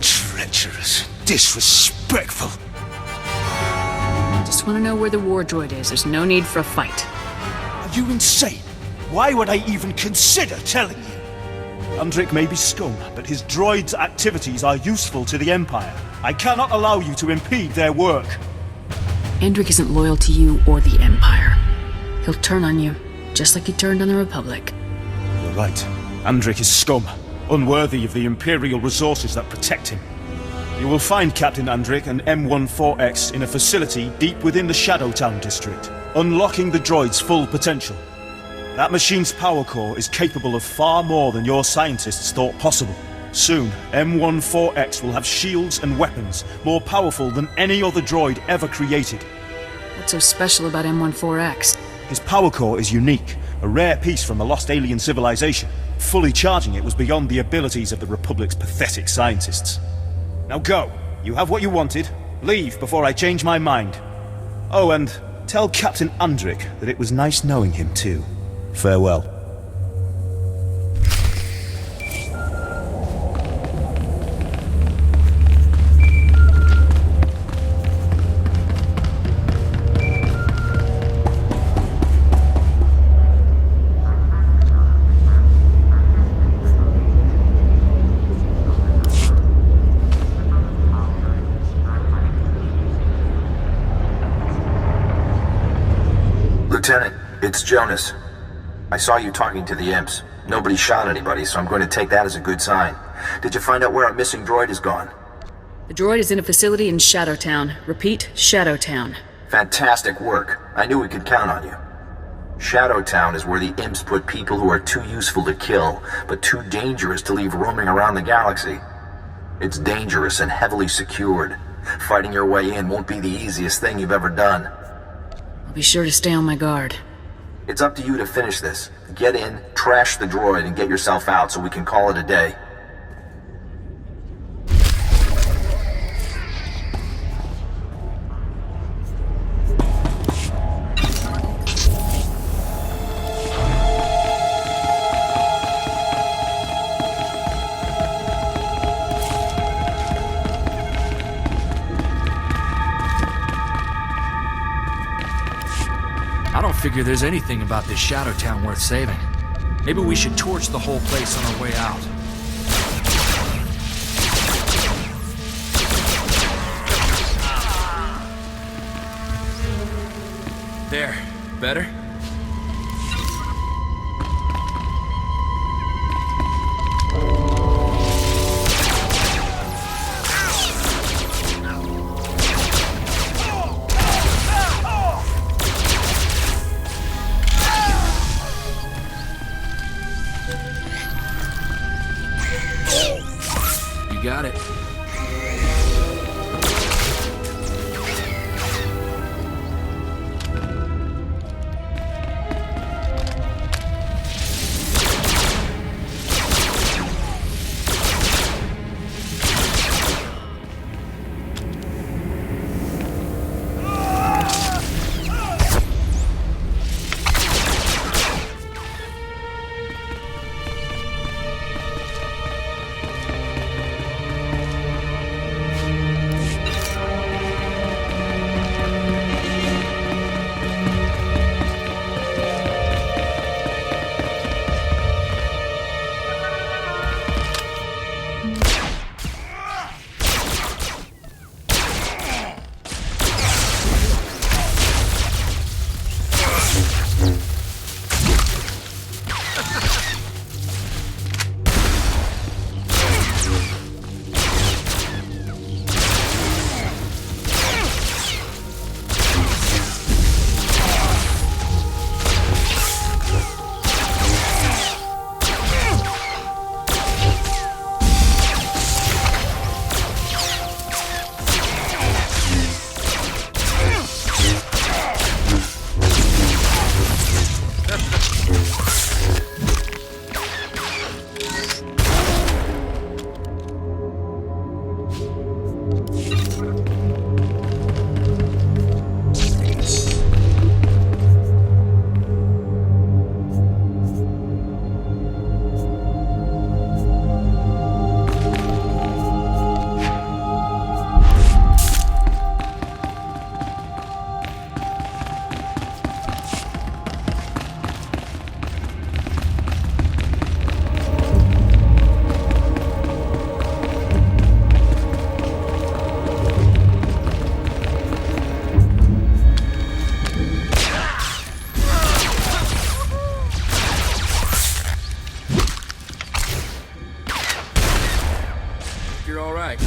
Treacherous, disrespectful. Just want to know where the war droid is. There's no need for a fight. Are you insane? Why would I even consider telling you? Andrik may be scum, but his droid's activities are useful to the Empire. I cannot allow you to impede their work. Andrik isn't loyal to you or the Empire. He'll turn on you, just like he turned on the Republic. You're right. Andrik is scum, unworthy of the Imperial resources that protect him. You will find Captain Andrik and M14X in a facility deep within the Shadowtown district, unlocking the droid's full potential. That machine's power core is capable of far more than your scientists thought possible. Soon, M14X will have shields and weapons more powerful than any other droid ever created. What's so special about M14X? His power core is unique, a rare piece from a lost alien civilization. Fully charging it was beyond the abilities of the Republic's pathetic scientists. Now go. You have what you wanted. Leave before I change my mind. Oh, and tell Captain Andrik that it was nice knowing him too. Farewell. Lieutenant, it's Jonas. I saw you talking to the imps. Nobody shot anybody, so I'm going to take that as a good sign. Did you find out where our missing droid is gone? The droid is in a facility in Shadowtown. Repeat, Shadowtown. Fantastic work. I knew we could count on you. Shadowtown is where the imps put people who are too useful to kill, but too dangerous to leave roaming around the galaxy. It's dangerous and heavily secured. Fighting your way in won't be the easiest thing you've ever done. I'll be sure to stay on my guard. It's up to you to finish this. Get in, trash the droid, and get yourself out so we can call it a day. I don't figure there's anything about this Shadowtown worth saving. Maybe we should torch the whole place on our way out. There. Better? Got it. all right.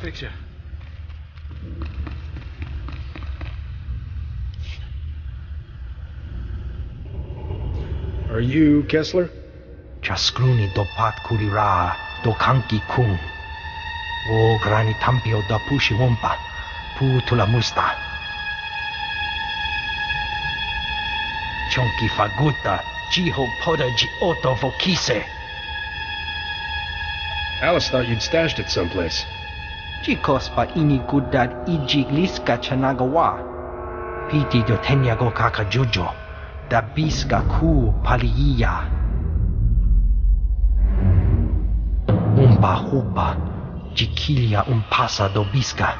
Fix you. Are you Kessler? Chaskruni dopat kulira do kanki kung. O grani tampio da pushi wompa. Pu tula musta. Chonki faguta. Jiho poda ji oto vokise. Alice thought you'd stashed it someplace. Chikos pa ini gudad ijigliska chanagawa. Piti do tenyago kakajujo. Da biska ku paliya. Umba huba. Jikilia umpasa do biska.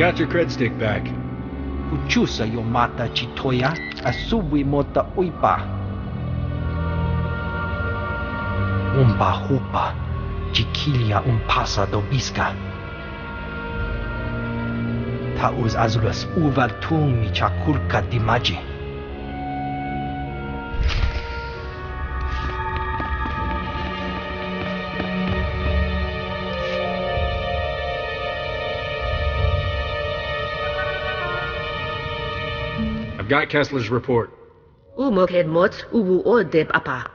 Got your cred stick back. Uchusa yo mata chitoya, asubi mota uipa. Umba hupa, chikilia umpasa do biska. Tauz azulas uvaltung mi chakulka dimaji. I've got Kessler's report. Umoked mot uwu odeb apa.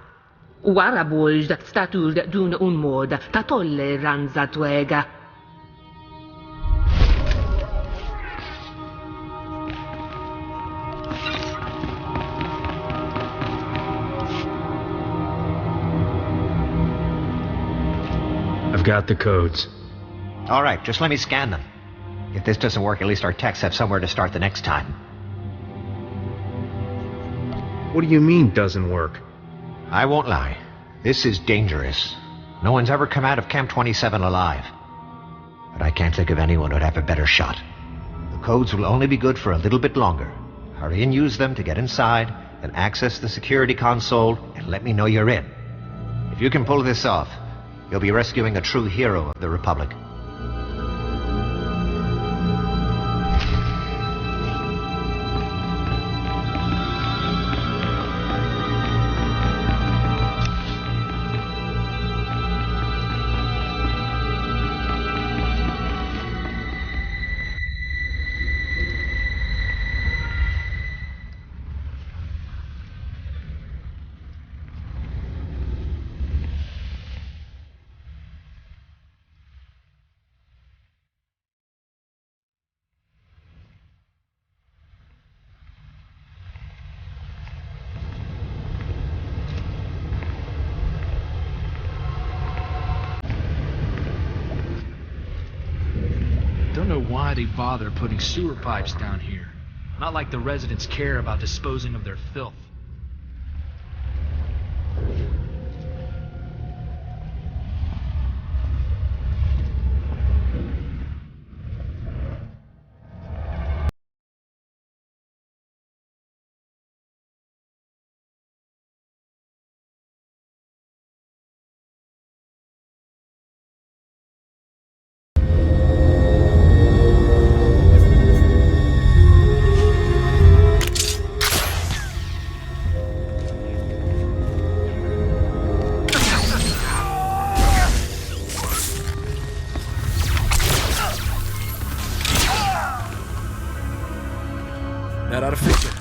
Warabuld statuld dun unmod tatolle ranzatwega. I've got the codes. All right, just let me scan them. If this doesn't work, at least our techs have somewhere to start the next time. What do you mean, doesn't work? I won't lie. This is dangerous. No one's ever come out of Camp 27 alive. But I can't think of anyone who'd have a better shot. The codes will only be good for a little bit longer. Hurry and use them to get inside, then access the security console, and let me know you're in. If you can pull this off, you'll be rescuing a true hero of the Republic. Don't know why they bother putting sewer pipes down here. Not like the residents care about disposing of their filth. That ought to fix it.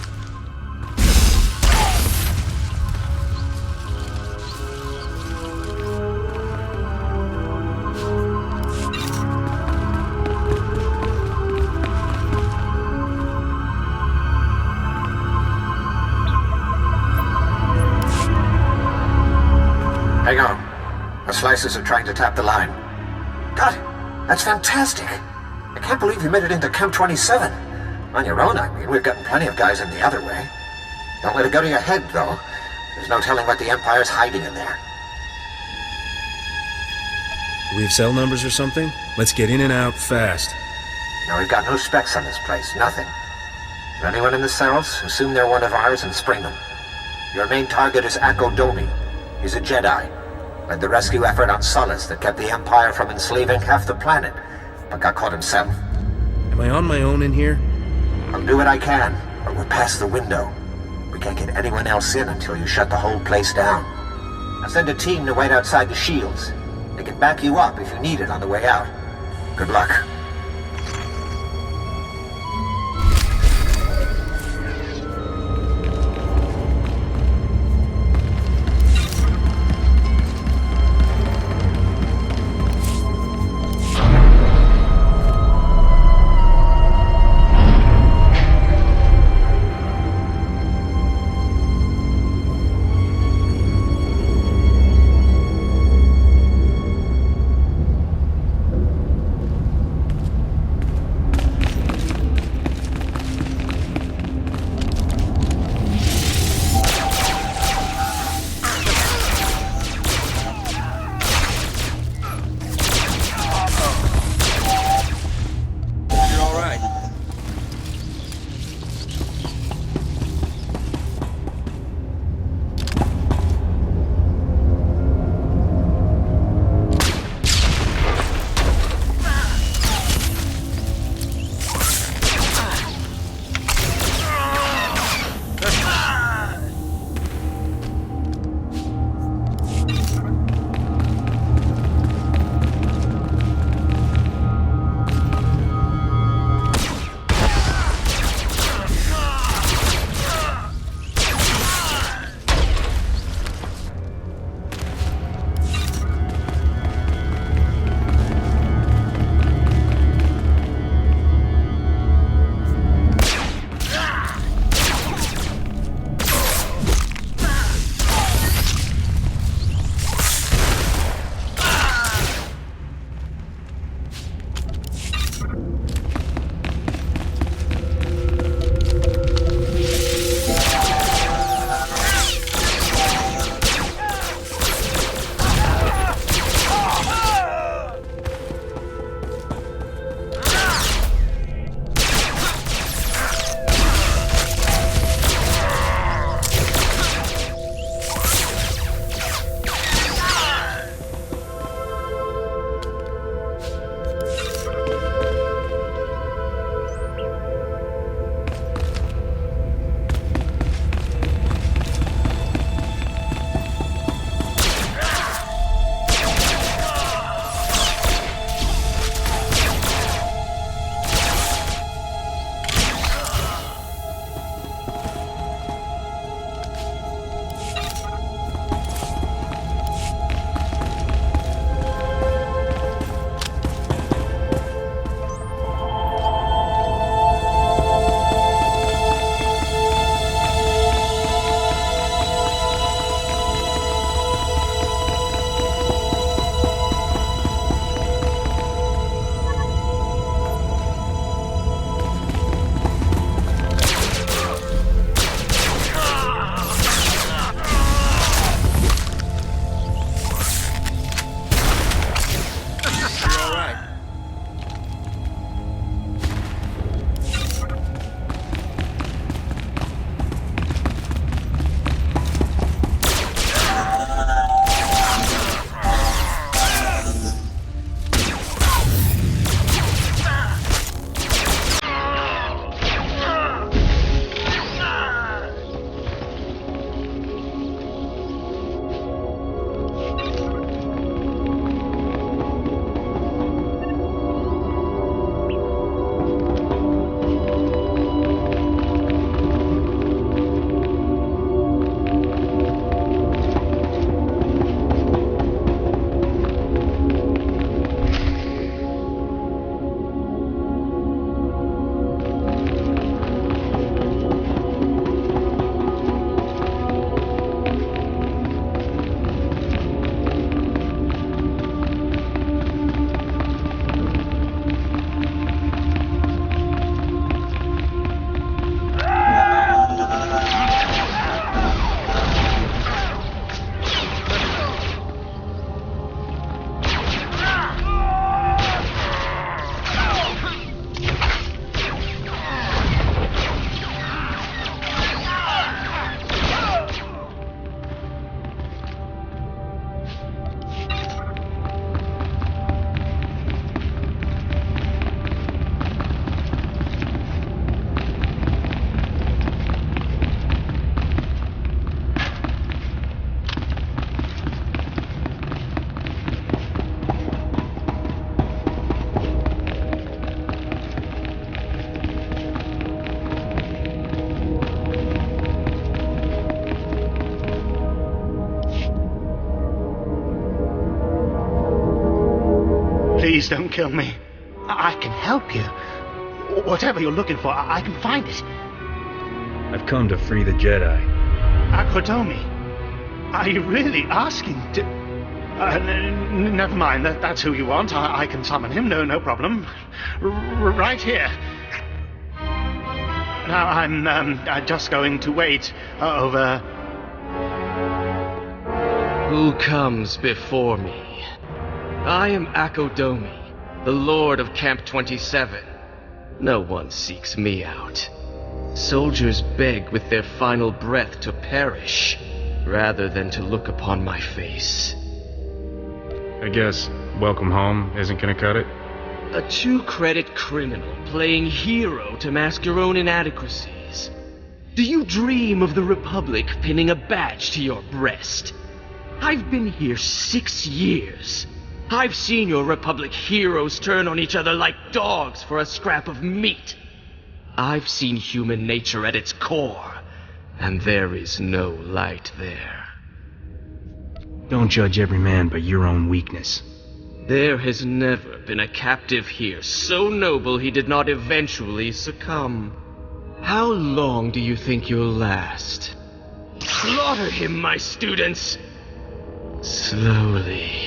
Hang on. The slicers are trying to tap the line. God, that's fantastic. I can't believe you made it into Camp 27. On your own, I mean. We've gotten plenty of guys in the other way. Don't let it go to your head, though. There's no telling what the Empire's hiding in there. Do we have cell numbers or something? Let's get in and out fast. No, we've got no specs on this place. Nothing. If anyone in the cells, assume they're one of ours and spring them. Your main target is Akko Domi. He's a Jedi. Led the rescue effort on Solace that kept the Empire from enslaving half the planet, but got caught himself. Am I on my own in here? I'll do what I can, but we're past the window. We can't get anyone else in until you shut the whole place down. I'll send a team to wait outside the shields. They can back you up if you need it on the way out. Good luck. Please don't kill me. I can help you. Whatever you're looking for, I can find it. I've come to free the Jedi. Akodomi, are you really asking to... never mind, that's who you want. I can summon him, no problem. Right here. Now, I'm just going to wait over... Who comes before me? I am Akodomi, the Lord of Camp 27. No one seeks me out. Soldiers beg with their final breath to perish, rather than to look upon my face. I guess welcome home isn't gonna cut it? A 2-credit criminal playing hero to mask your own inadequacies. Do you dream of the Republic pinning a badge to your breast? I've been here 6 years. I've seen your Republic heroes turn on each other like dogs for a scrap of meat. I've seen human nature at its core, and there is no light there. Don't judge every man by your own weakness. There has never been a captive here so noble he did not eventually succumb. How long do you think you'll last? Slaughter him, my students! Slowly.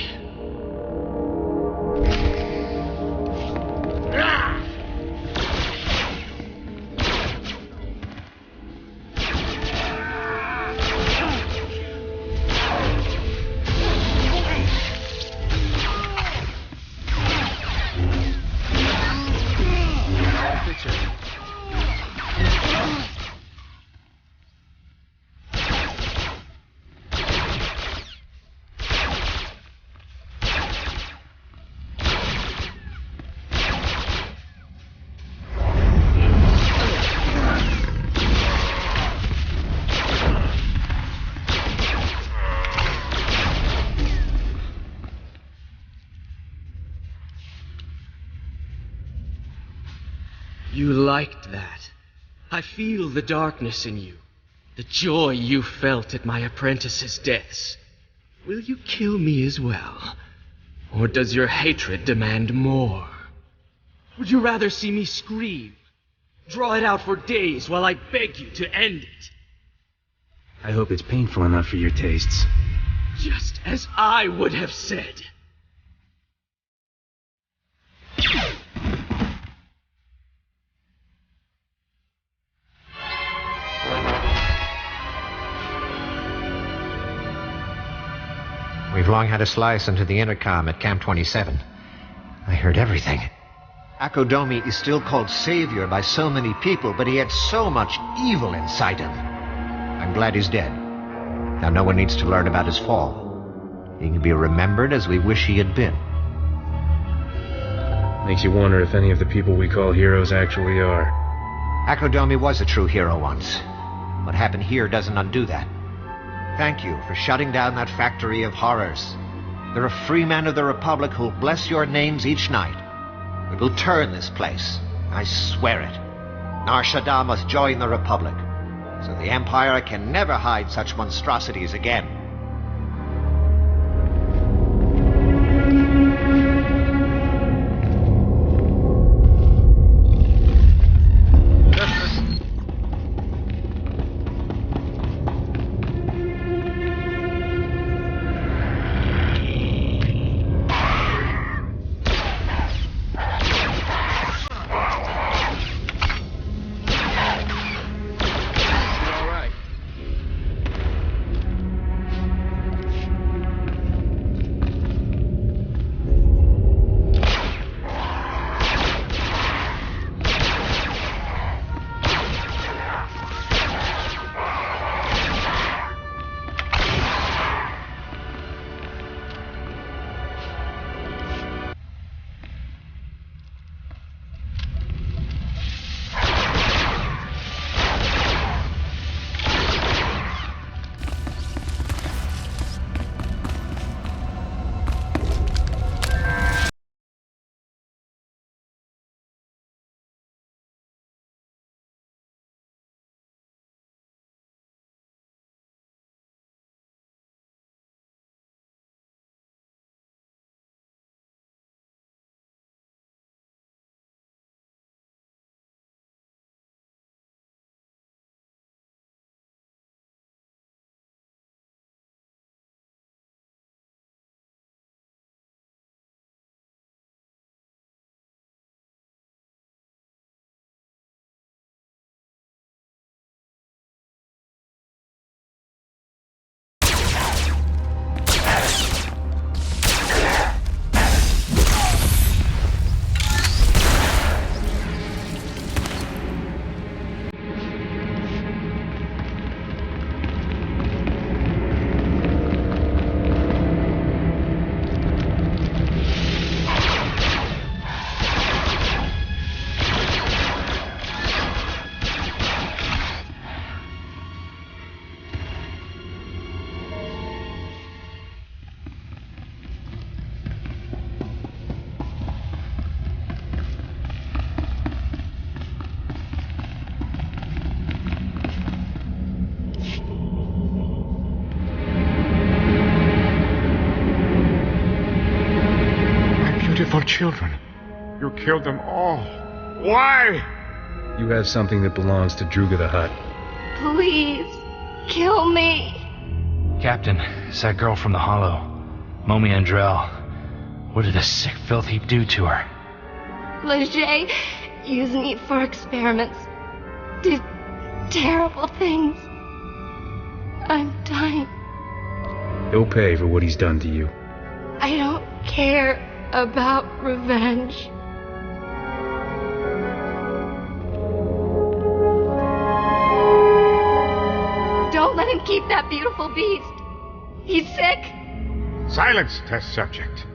You liked that. I feel the darkness in you. The joy you felt at my apprentice's deaths. Will you kill me as well? Or does your hatred demand more? Would you rather see me scream? Draw it out for days while I beg you to end it? I hope it's painful enough for your tastes. Just as I would have said. We've long had a slice into the intercom at Camp 27. I heard everything. Akodomi is still called Savior by so many people, but he had so much evil inside him. I'm glad he's dead. Now no one needs to learn about his fall. He can be remembered as we wish he had been. Makes you wonder if any of the people we call heroes actually are. Akodomi was a true hero once. What happened here doesn't undo that. Thank you for shutting down that factory of horrors. There are free men of the Republic who'll bless your names each night. We will turn this place. I swear it. Nar Shaddaa must join the Republic, so the Empire can never hide such monstrosities again. children. You killed them all. Why? You have something that belongs to Druga the Hutt. Please, kill me. Captain, it's that girl from the Hollow, Momi Andrell. What did the sick filth heap do to her? Leger used me for experiments. Did terrible things. I'm dying. He'll pay for what he's done to you. I don't care about revenge. Don't let him keep that beautiful beast. He's sick. Silence, test subject.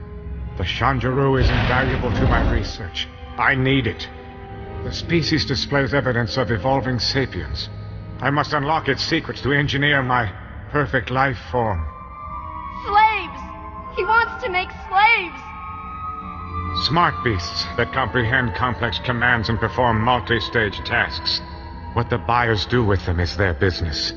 The Shanjaru is invaluable to my research. I need it. The species displays evidence of evolving sapiens. I must unlock its secrets to engineer my perfect life form. Slaves! He wants to make slaves! Smart beasts that comprehend complex commands and perform multi-stage tasks. What the buyers do with them is their business.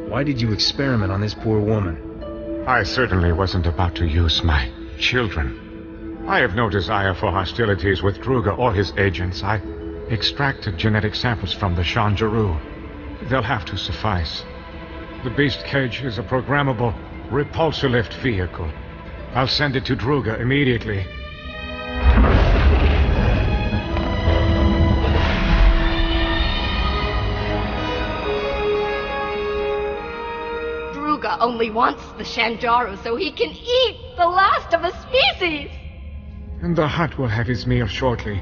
Why did you experiment on this poor woman? I certainly wasn't about to use my children. I have no desire for hostilities with Druga or his agents. I extracted genetic samples from the Shanjaru. They'll have to suffice. The beast cage is a programmable repulsor-lift vehicle. I'll send it to Druga immediately. Druga only wants the Shanjaru so he can eat the last of a species! And the Hutt will have his meal shortly.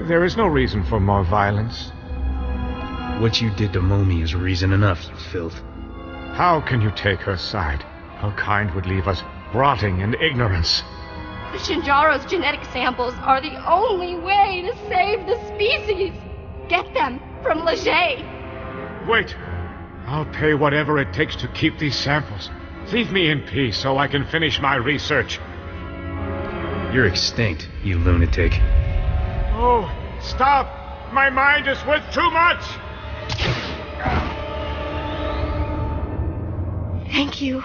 There is no reason for more violence. What you did to Momi is reason enough, you filth. How can you take her side? Her kind would leave us rotting in ignorance. The Shanjaru's genetic samples are the only way to save the species. Get them from Leger. Wait. I'll pay whatever it takes to keep these samples. Leave me in peace so I can finish my research. You're extinct, you lunatic. Oh, stop! My mind is worth too much! Thank you.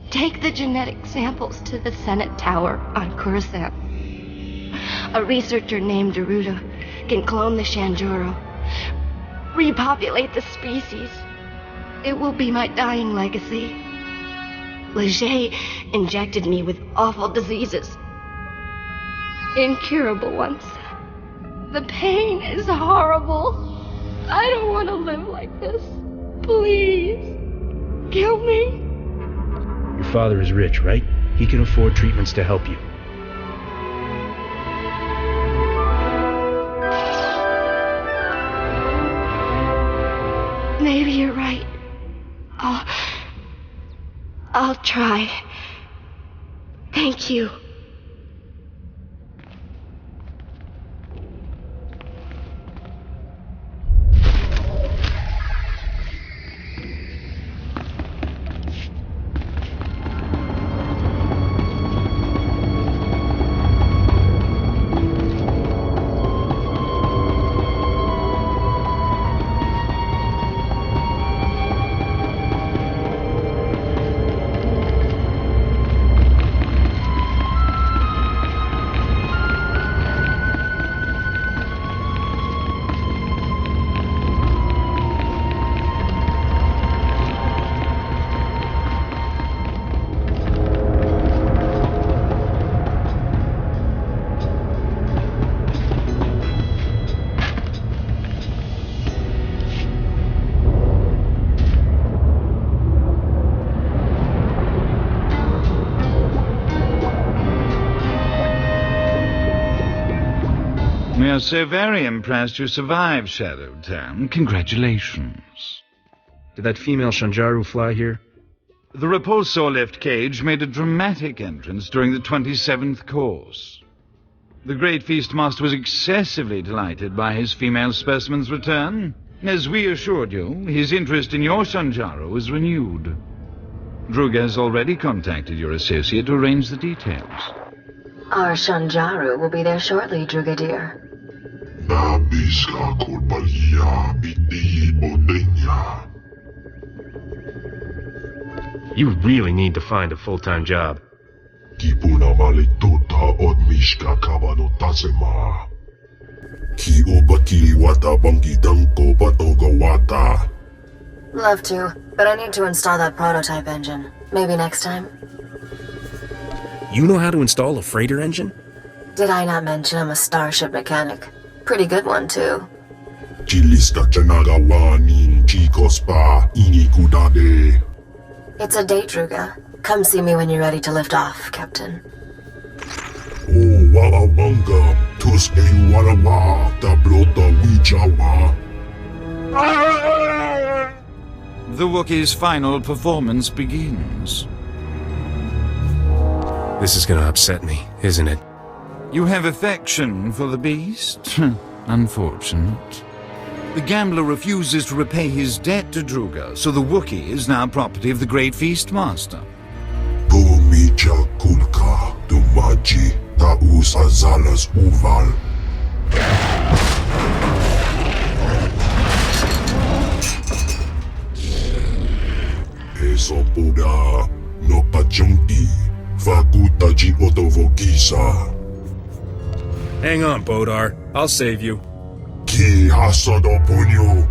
Take the genetic samples to the Senate Tower on Coruscant. A researcher named Daruda can clone the Shanjaru, repopulate the species. It will be my dying legacy. Leger injected me with awful diseases. Incurable ones. The pain is horrible. I don't want to live like this. Please. Kill me. Your father is rich, right? He can afford treatments to help you. Maybe you're right. I'll try. Thank you. We are so very impressed you survived Shadowtown. Congratulations. Did that female Shanjaru fly here? The repulsor lift cage made a dramatic entrance during the 27th course. The Great Feastmaster was excessively delighted by his female specimen's return. As we assured you, his interest in your Shanjaru was renewed. Druga has already contacted your associate to arrange the details. Our Shanjaru will be there shortly, Druga dear. You really need to find a full-time job. Tipo una malettota. ha'od mishka kabano tasema. Ki obakiri wata bangi danko batoga wata. Love to, but I need to install that prototype engine. Maybe next time? You know how to install a freighter engine? Did I not mention I'm a starship mechanic? Pretty good one, too. Chilista chanagawani chicos pa inikudade. It's a date, Druga. Come see me when you're ready to lift off, Captain. Oh, wa'awanga, tuske warawa, tablota wijawa. The Wookiee's final performance begins. This is gonna upset me, isn't it? You have affection for the beast? Unfortunate. The gambler refuses to repay his debt to Druga, so the Wookiee is now property of the Great Feast Master. Pumija kulka, dumaji, taus azalas uval. Eso puda, no pachunti, fakutaji otovokisa. Hang on, Bodar. I'll save you. Ki hasado punyo.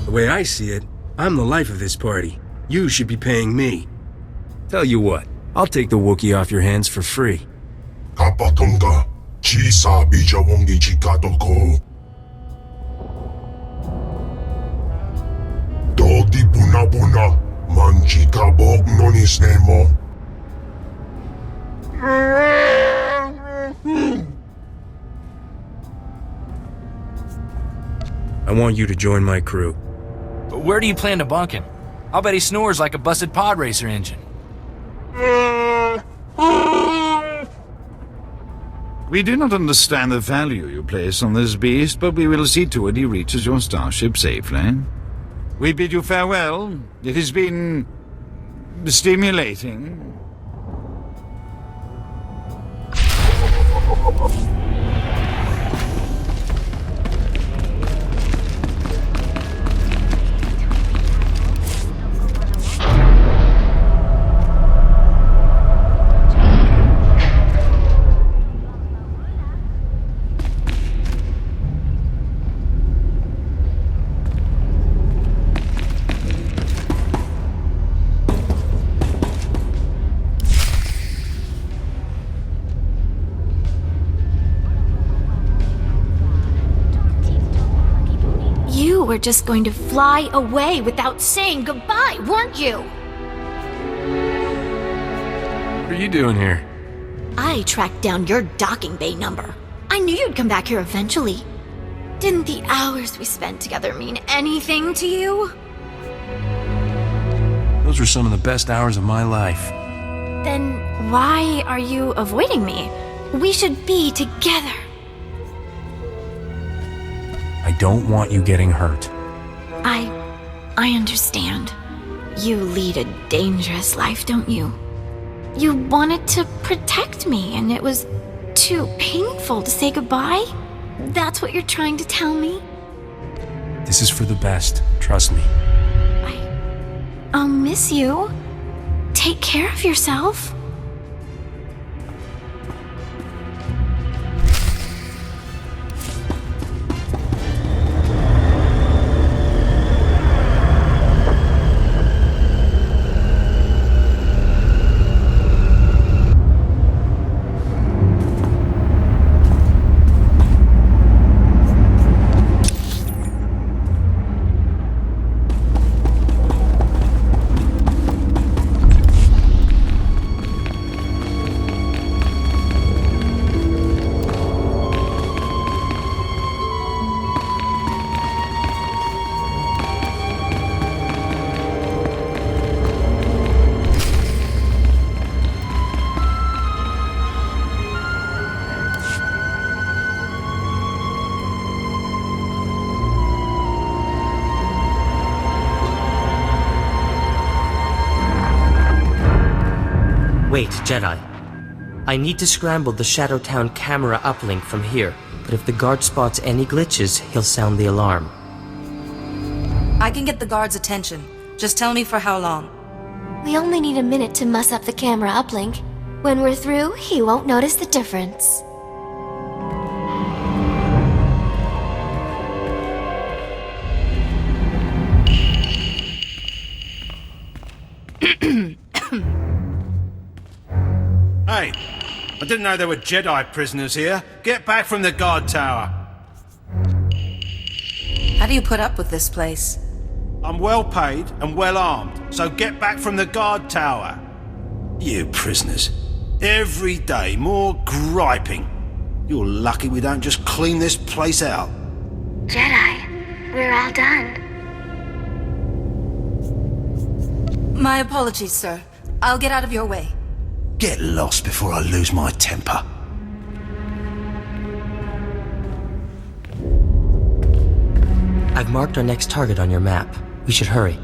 The way I see it, I'm the life of this party. You should be paying me. Tell you what, I'll take the Wookiee off your hands for free. Kapatonga, chisa bijawongi chikatoko. Dodi buna manchi kabok nonis nemo. I want you to join my crew. But where do you plan to bunk him? I'll bet he snores like a busted pod racer engine. We do not understand the value you place on this beast, but we will see to it he reaches your starship safely. We bid you farewell. It has been stimulating. You were just going to fly away without saying goodbye, weren't you? What are you doing here? I tracked down your docking bay number. I knew you'd come back here eventually. Didn't the hours we spent together mean anything to you? Those were some of the best hours of my life. Then why are you avoiding me? We should be together. I don't want you getting hurt. I understand. You lead a dangerous life, don't you? You wanted to protect me, and it was too painful to say goodbye? That's what you're trying to tell me? This is for the best, trust me. I'll miss you. Take care of yourself. Wait, Jedi. I need to scramble the Shadowtown camera uplink from here, but if the guard spots any glitches, he'll sound the alarm. I can get the guard's attention. Just tell me for how long. We only need a minute to muss up the camera uplink. When we're through, he won't notice the difference. Hey, I didn't know there were Jedi prisoners here. Get back from the guard tower. How do you put up with this place? I'm well paid and well armed, so get back from the guard tower. You prisoners. Every day, more griping. You're lucky we don't just clean this place out. Jedi, we're all done. My apologies, sir. I'll get out of your way. Get lost before I lose my temper. I've marked our next target on your map. We should hurry.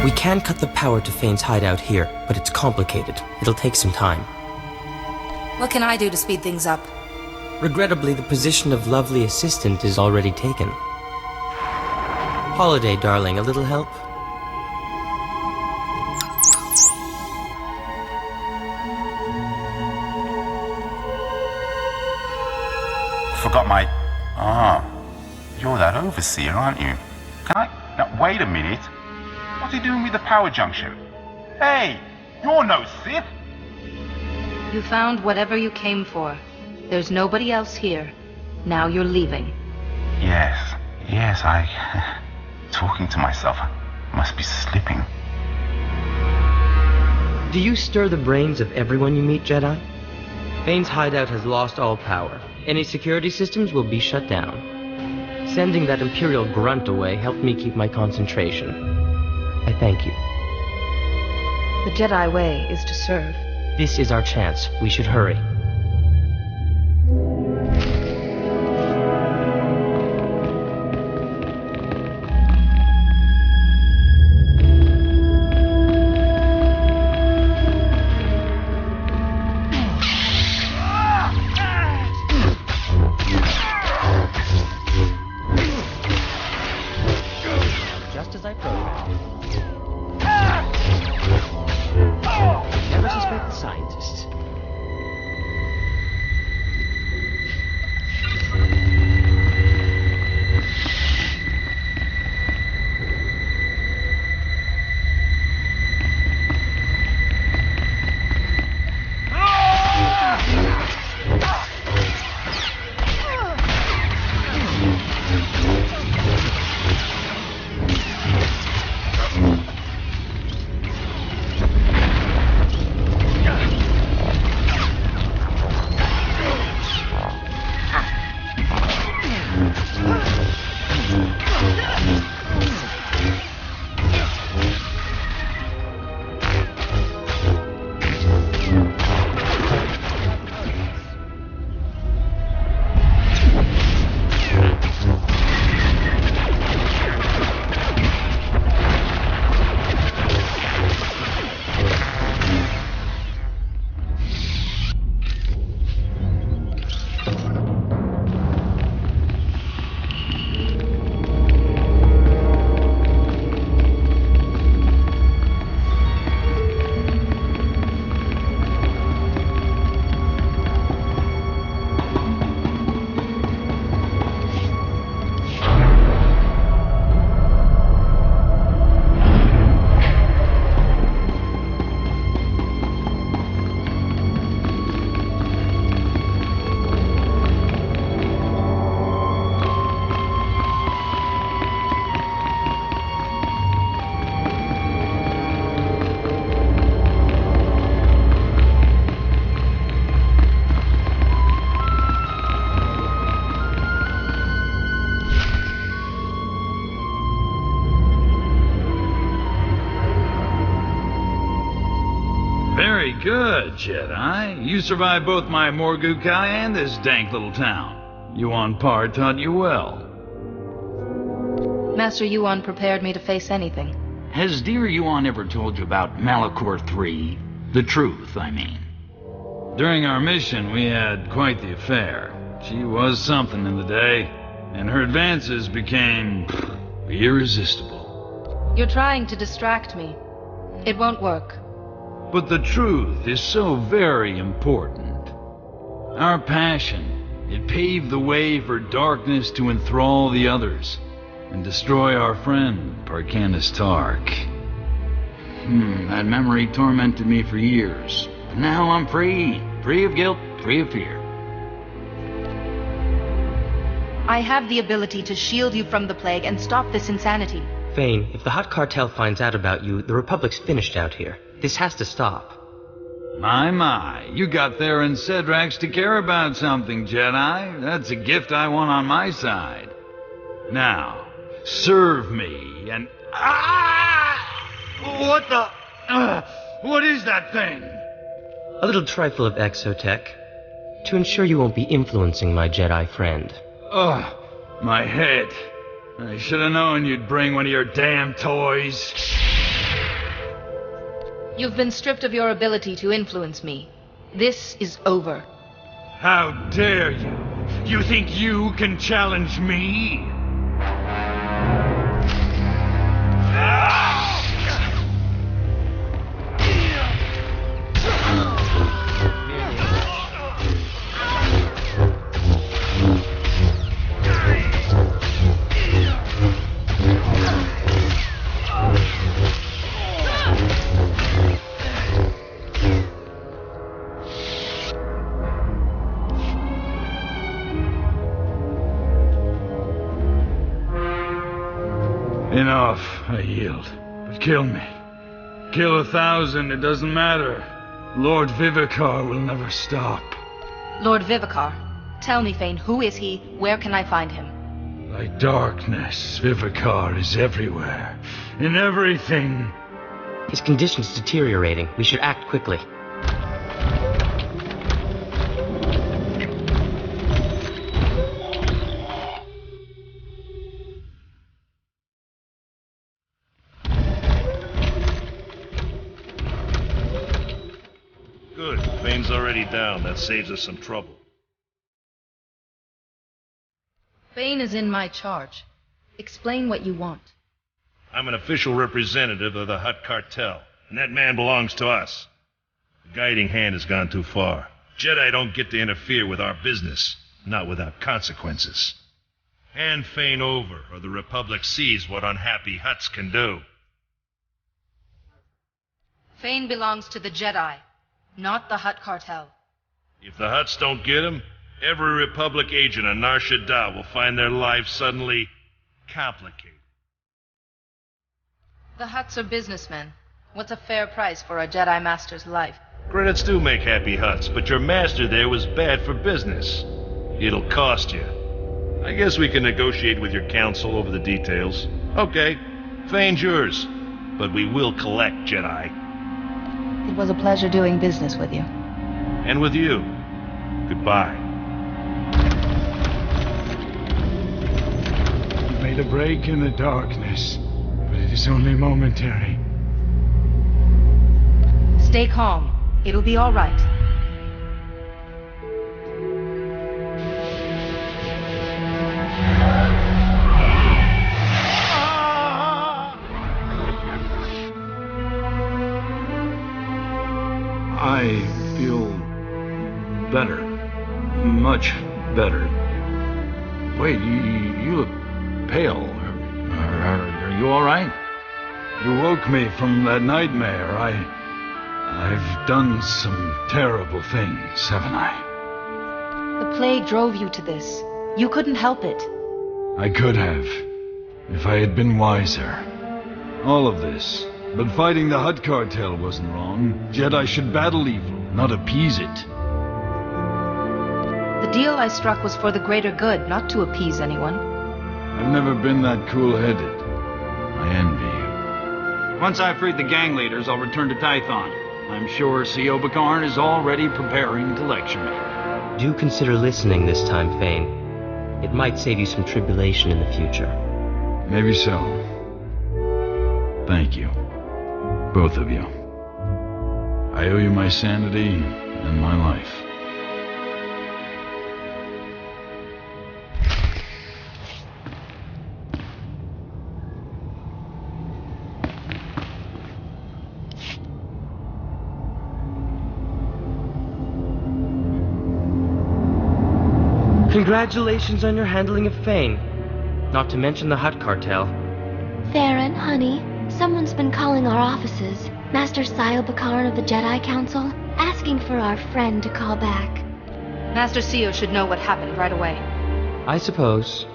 We can cut the power to Fane's hideout here, but it's complicated. It'll take some time. What can I do to speed things up? Regrettably, the position of lovely assistant is already taken. Holiday, darling, a little help? Forgot my... Ah, you're that overseer, aren't you? Can I... Now, wait a minute. What's he doing with the power junction? Hey, you're no Sith! You found whatever you came for. There's nobody else here. Now you're leaving. Yes, talking to myself. I must be slipping. Do you stir the brains of everyone you meet, Jedi? Fane's hideout has lost all power. Any security systems will be shut down. Sending that Imperial grunt away helped me keep my concentration. I thank you. The Jedi way is to serve. This is our chance. We should hurry. Very good, Jedi. You survived both my Morgukai and this dank little town. Yuan Par taught you well. Master Yuan prepared me to face anything. Has dear Yuan ever told you about Malachor III? The truth, I mean. During our mission, we had quite the affair. She was something in the day, and her advances became irresistible. You're trying to distract me. It won't work. But the truth is so very important. Our passion, it paved the way for darkness to enthrall the others and destroy our friend, Parkanis Tark. That memory tormented me for years. But now I'm free. Free of guilt, free of fear. I have the ability to shield you from the plague and stop this insanity. Vane, if the Hutt cartel finds out about you, the Republic's finished out here. This has to stop. My, you got Theron Cedrax to care about something, Jedi. That's a gift I want on my side. Now, serve me and... What the... what is that thing? A little trifle of exotech, to ensure you won't be influencing my Jedi friend. My head. I should have known you'd bring one of your damn toys. You've been stripped of your ability to influence me. This is over. How dare you? You think you can challenge me? Enough, I yield. But kill me. Kill 1,000, it doesn't matter. Lord Vivicar will never stop. Lord Vivicar. Tell me, Vane, who is he? Where can I find him? Like darkness, Vivicar is everywhere. In everything. His condition's deteriorating. We should act quickly. Already down. That saves us some trouble. Vane is in my charge. Explain what you want. I'm an official representative of the Hutt cartel, and that man belongs to us. The guiding hand has gone too far. Jedi don't get to interfere with our business, not without consequences. Hand Fane over, or the Republic sees what unhappy Hutts can do. Fane belongs to the Jedi. Not the Hutt cartel. If the Hutts don't get him, every Republic agent on Nar Shaddaa will find their lives suddenly complicated. The Hutts are businessmen. What's a fair price for a Jedi Master's life? Credits do make happy Hutts, but your master there was bad for business. It'll cost you. I guess we can negotiate with your council over the details. Okay, Fane's yours, but we will collect, Jedi. It was a pleasure doing business with you. And with you. Goodbye. You made a break in the darkness, but it is only momentary. Stay calm. It'll be all right. I feel better. Much better. Wait, you look pale. Are you all right? You woke me from that nightmare. I've done some terrible things, haven't I? The plague drove you to this. You couldn't help it. I could have, if I had been wiser. All of this. But fighting the Hutt cartel wasn't wrong. Jedi should battle evil, not appease it. The deal I struck was for the greater good, not to appease anyone. I've never been that cool-headed. I envy you. Once I've freed the gang leaders, I'll return to Tython. I'm sure C.O. Bakarn is already preparing to lecture me. Do consider listening this time, Fane. It might save you some tribulation in the future. Maybe so. Thank you. Both of you. I owe you my sanity and my life. Congratulations on your handling of Fane. Not to mention the Hutt cartel. Theron, honey, someone's been calling our offices. Master Sio Bakarn of the Jedi Council, asking for our friend to call back. Master Sio should know what happened right away. I suppose.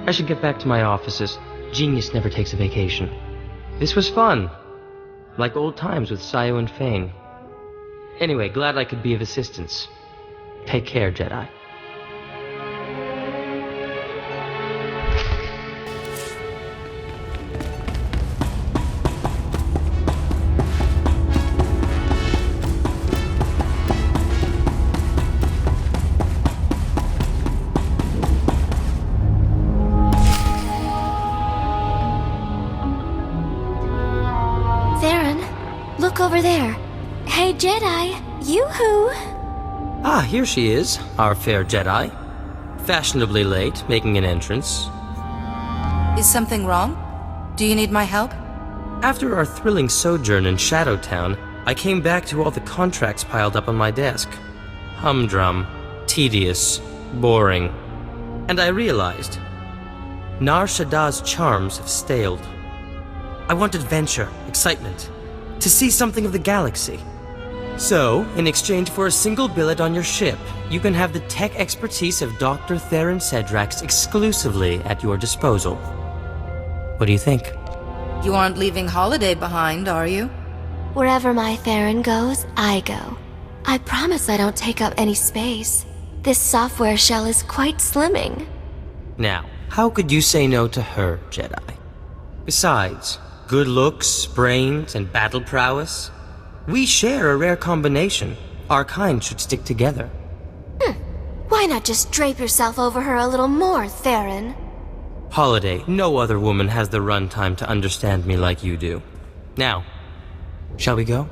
I should get back to my offices. Genius never takes a vacation. This was fun. Like old times with Sio and Fane. Anyway, glad I could be of assistance. Take care, Jedi. Over there. Hey, Jedi. Yoo-hoo! Ah, here she is, our fair Jedi. Fashionably late, making an entrance. Is something wrong? Do you need my help? After our thrilling sojourn in Shadowtown, I came back to all the contracts piled up on my desk. Humdrum, tedious, boring. And I realized, Nar Shaddaa's charms have staled. I want adventure, excitement. To see something of the galaxy. So, in exchange for a single billet on your ship, you can have the tech expertise of Dr. Theron Cedrax exclusively at your disposal. What do you think? You aren't leaving Holiday behind, are you? Wherever my Theron goes, I go. I promise I don't take up any space. This software shell is quite slimming. Now, how could you say no to her, Jedi? Besides, good looks, brains, and battle prowess. We share a rare combination. Our kind should stick together. Why not just drape yourself over her a little more, Theron? Holiday, no other woman has the runtime to understand me like you do. Now, shall we go?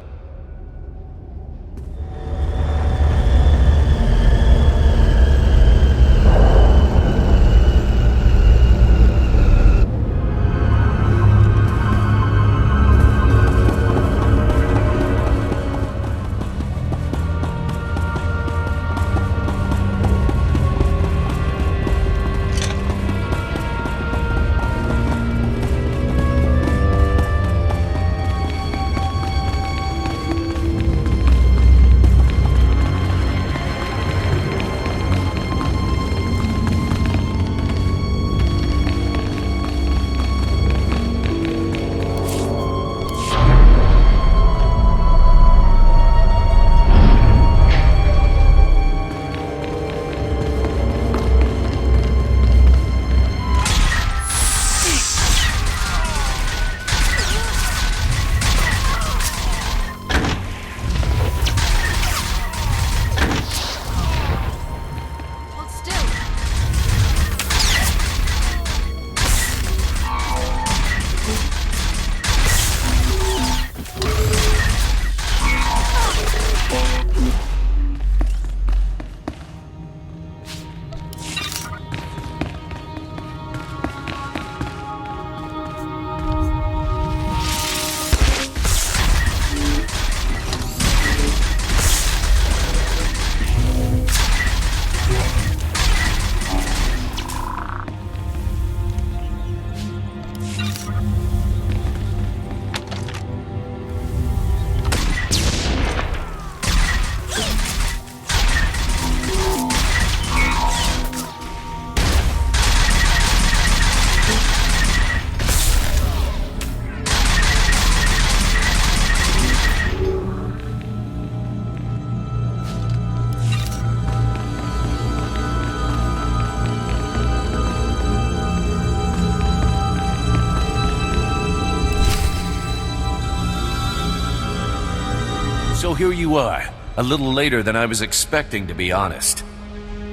So here you are, a little later than I was expecting, to be honest.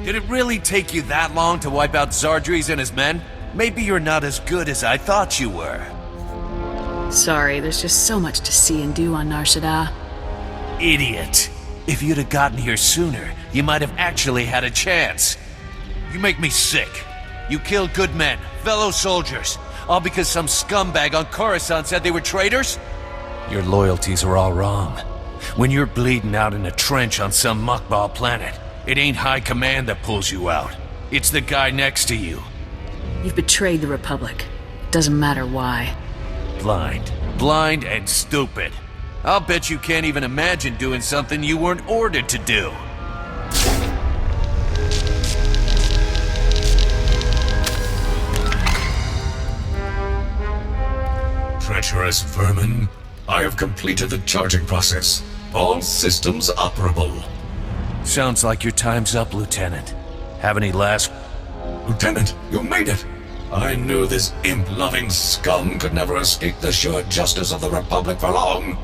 Did it really take you that long to wipe out Zardries and his men? Maybe you're not as good as I thought you were. Sorry, there's just so much to see and do on Nar Shaddaa. Idiot. If you'd have gotten here sooner, you might have actually had a chance. You make me sick. You killed good men, fellow soldiers, all because some scumbag on Coruscant said they were traitors? Your loyalties are all wrong. When you're bleeding out in a trench on some muckball planet, it ain't high command that pulls you out. It's the guy next to you. You've betrayed the Republic. Doesn't matter why. Blind and stupid. I'll bet you can't even imagine doing something you weren't ordered to do. Treacherous vermin. I have completed the charging process. All systems operable. Sounds like your time's up, Lieutenant. Have any last... Lieutenant, you made it! I knew this imp-loving scum could never escape the sure justice of the Republic for long.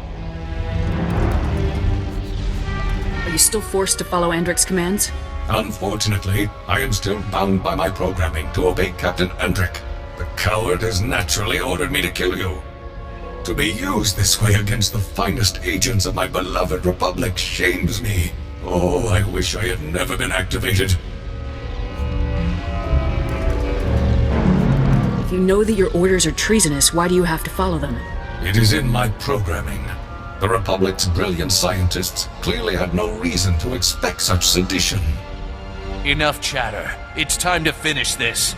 Are you still forced to follow Andrik's commands? Unfortunately, I am still bound by my programming to obey Captain Andrik. The coward has naturally ordered me to kill you. To be used this way against the finest agents of my beloved Republic shames me. Oh, I wish I had never been activated. If you know that your orders are treasonous, why do you have to follow them? It is in my programming. The Republic's brilliant scientists clearly had no reason to expect such sedition. Enough chatter. It's time to finish this.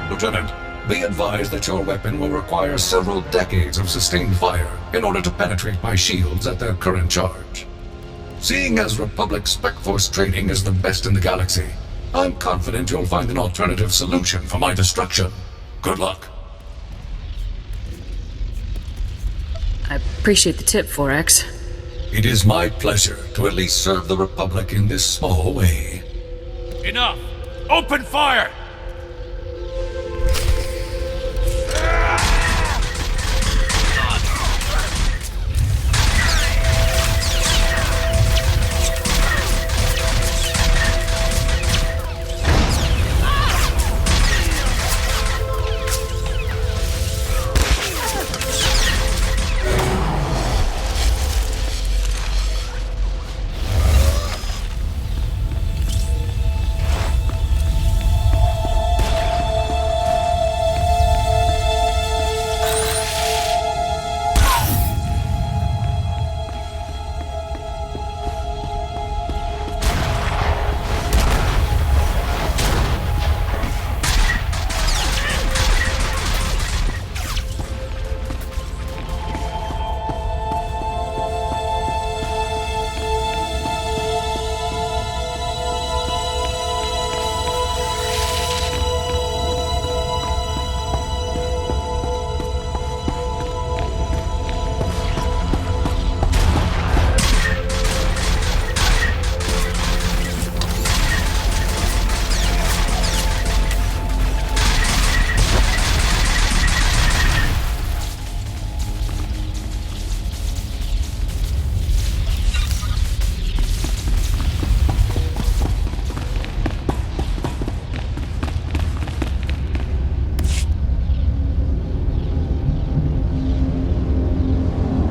Lieutenant, be advised that your weapon will require several decades of sustained fire in order to penetrate my shields at their current charge. Seeing as Republic Spec Force training is the best in the galaxy, I'm confident you'll find an alternative solution for my destruction. Good luck. I appreciate the tip, 4X. It is my pleasure to at least serve the Republic in this small way. Enough! Open fire!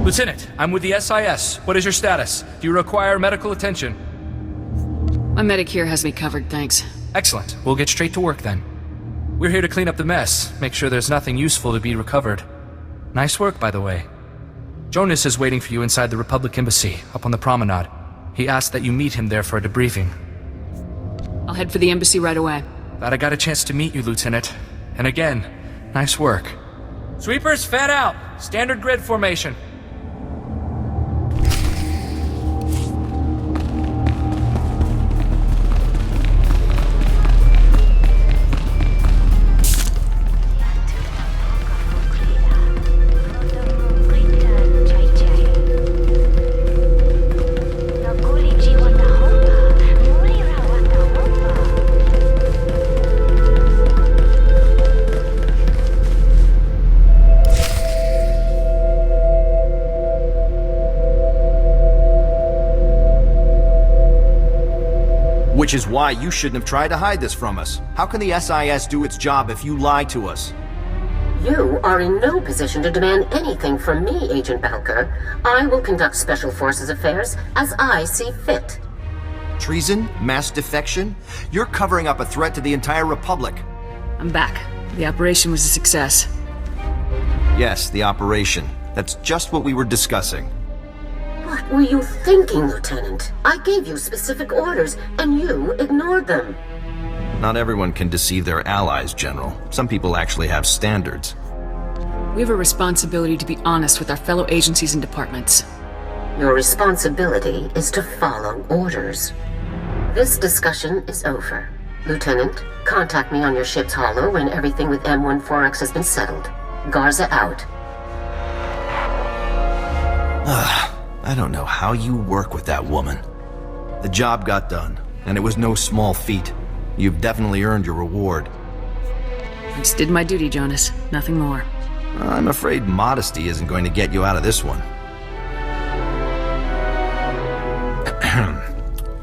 Lieutenant, I'm with the SIS. What is your status? Do you require medical attention? My medic here has me covered, thanks. Excellent. We'll get straight to work then. We're here to clean up the mess, make sure there's nothing useful to be recovered. Nice work, by the way. Jonas is waiting for you inside the Republic Embassy, up on the promenade. He asked that you meet him there for a debriefing. I'll head for the embassy right away. Glad I got a chance to meet you, Lieutenant. And again, nice work. Sweepers, fan out! Standard grid formation. Which is why you shouldn't have tried to hide this from us. How can the SIS do its job if you lie to us? You are in no position to demand anything from me, Agent Balker. I will conduct Special Forces affairs as I see fit. Treason? Mass defection? You're covering up a threat to the entire Republic. I'm back. The operation was a success. Yes, the operation. That's just what we were discussing. What were you thinking, Lieutenant? I gave you specific orders, and you ignored them. Not everyone can deceive their allies, General. Some people actually have standards. We have a responsibility to be honest with our fellow agencies and departments. Your responsibility is to follow orders. This discussion is over. Lieutenant, contact me on your ship's holo when everything with M14X has been settled. Garza out. I don't know how you work with that woman. The job got done, and it was no small feat. You've definitely earned your reward. I just did my duty, Jonas. Nothing more. I'm afraid modesty isn't going to get you out of this one.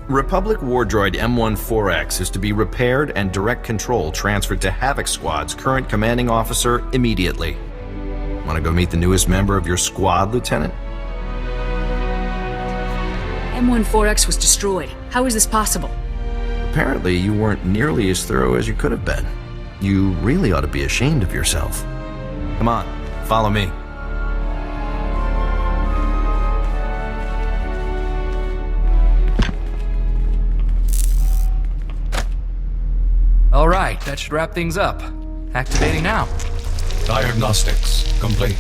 Republic war droid M14X is to be repaired and direct control transferred to Havoc Squad's current commanding officer immediately. Want to go meet the newest member of your squad, Lieutenant? M14X was destroyed. How is this possible? Apparently, you weren't nearly as thorough as you could have been. You really ought to be ashamed of yourself. Come on, follow me. All right, that should wrap things up. Activating now. Diagnostics complete.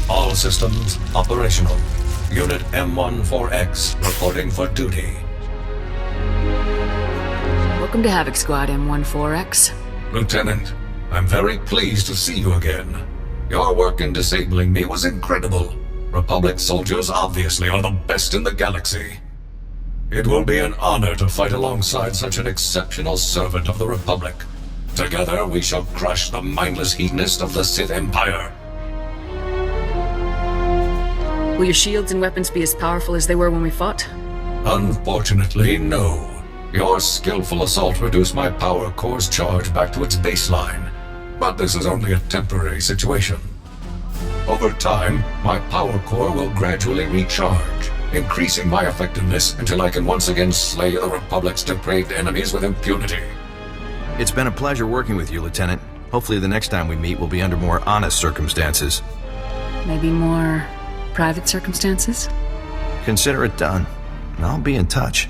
All systems operational. Unit M14X reporting for duty. Welcome to Havoc Squad, M14X. Lieutenant, I'm very pleased to see you again. Your work in disabling me was incredible. Republic soldiers obviously are the best in the galaxy. It will be an honor to fight alongside such an exceptional servant of the Republic. Together we shall crush the mindless hedonist of the Sith Empire. Will your shields and weapons be as powerful as they were when we fought? Unfortunately, no. Your skillful assault reduced my power core's charge back to its baseline. But this is only a temporary situation. Over time, my power core will gradually recharge, increasing my effectiveness until I can once again slay the Republic's depraved enemies with impunity. It's been a pleasure working with you, Lieutenant. Hopefully the next time we meet will be under more honest circumstances. Maybe more private circumstances? Consider it done. I'll be in touch.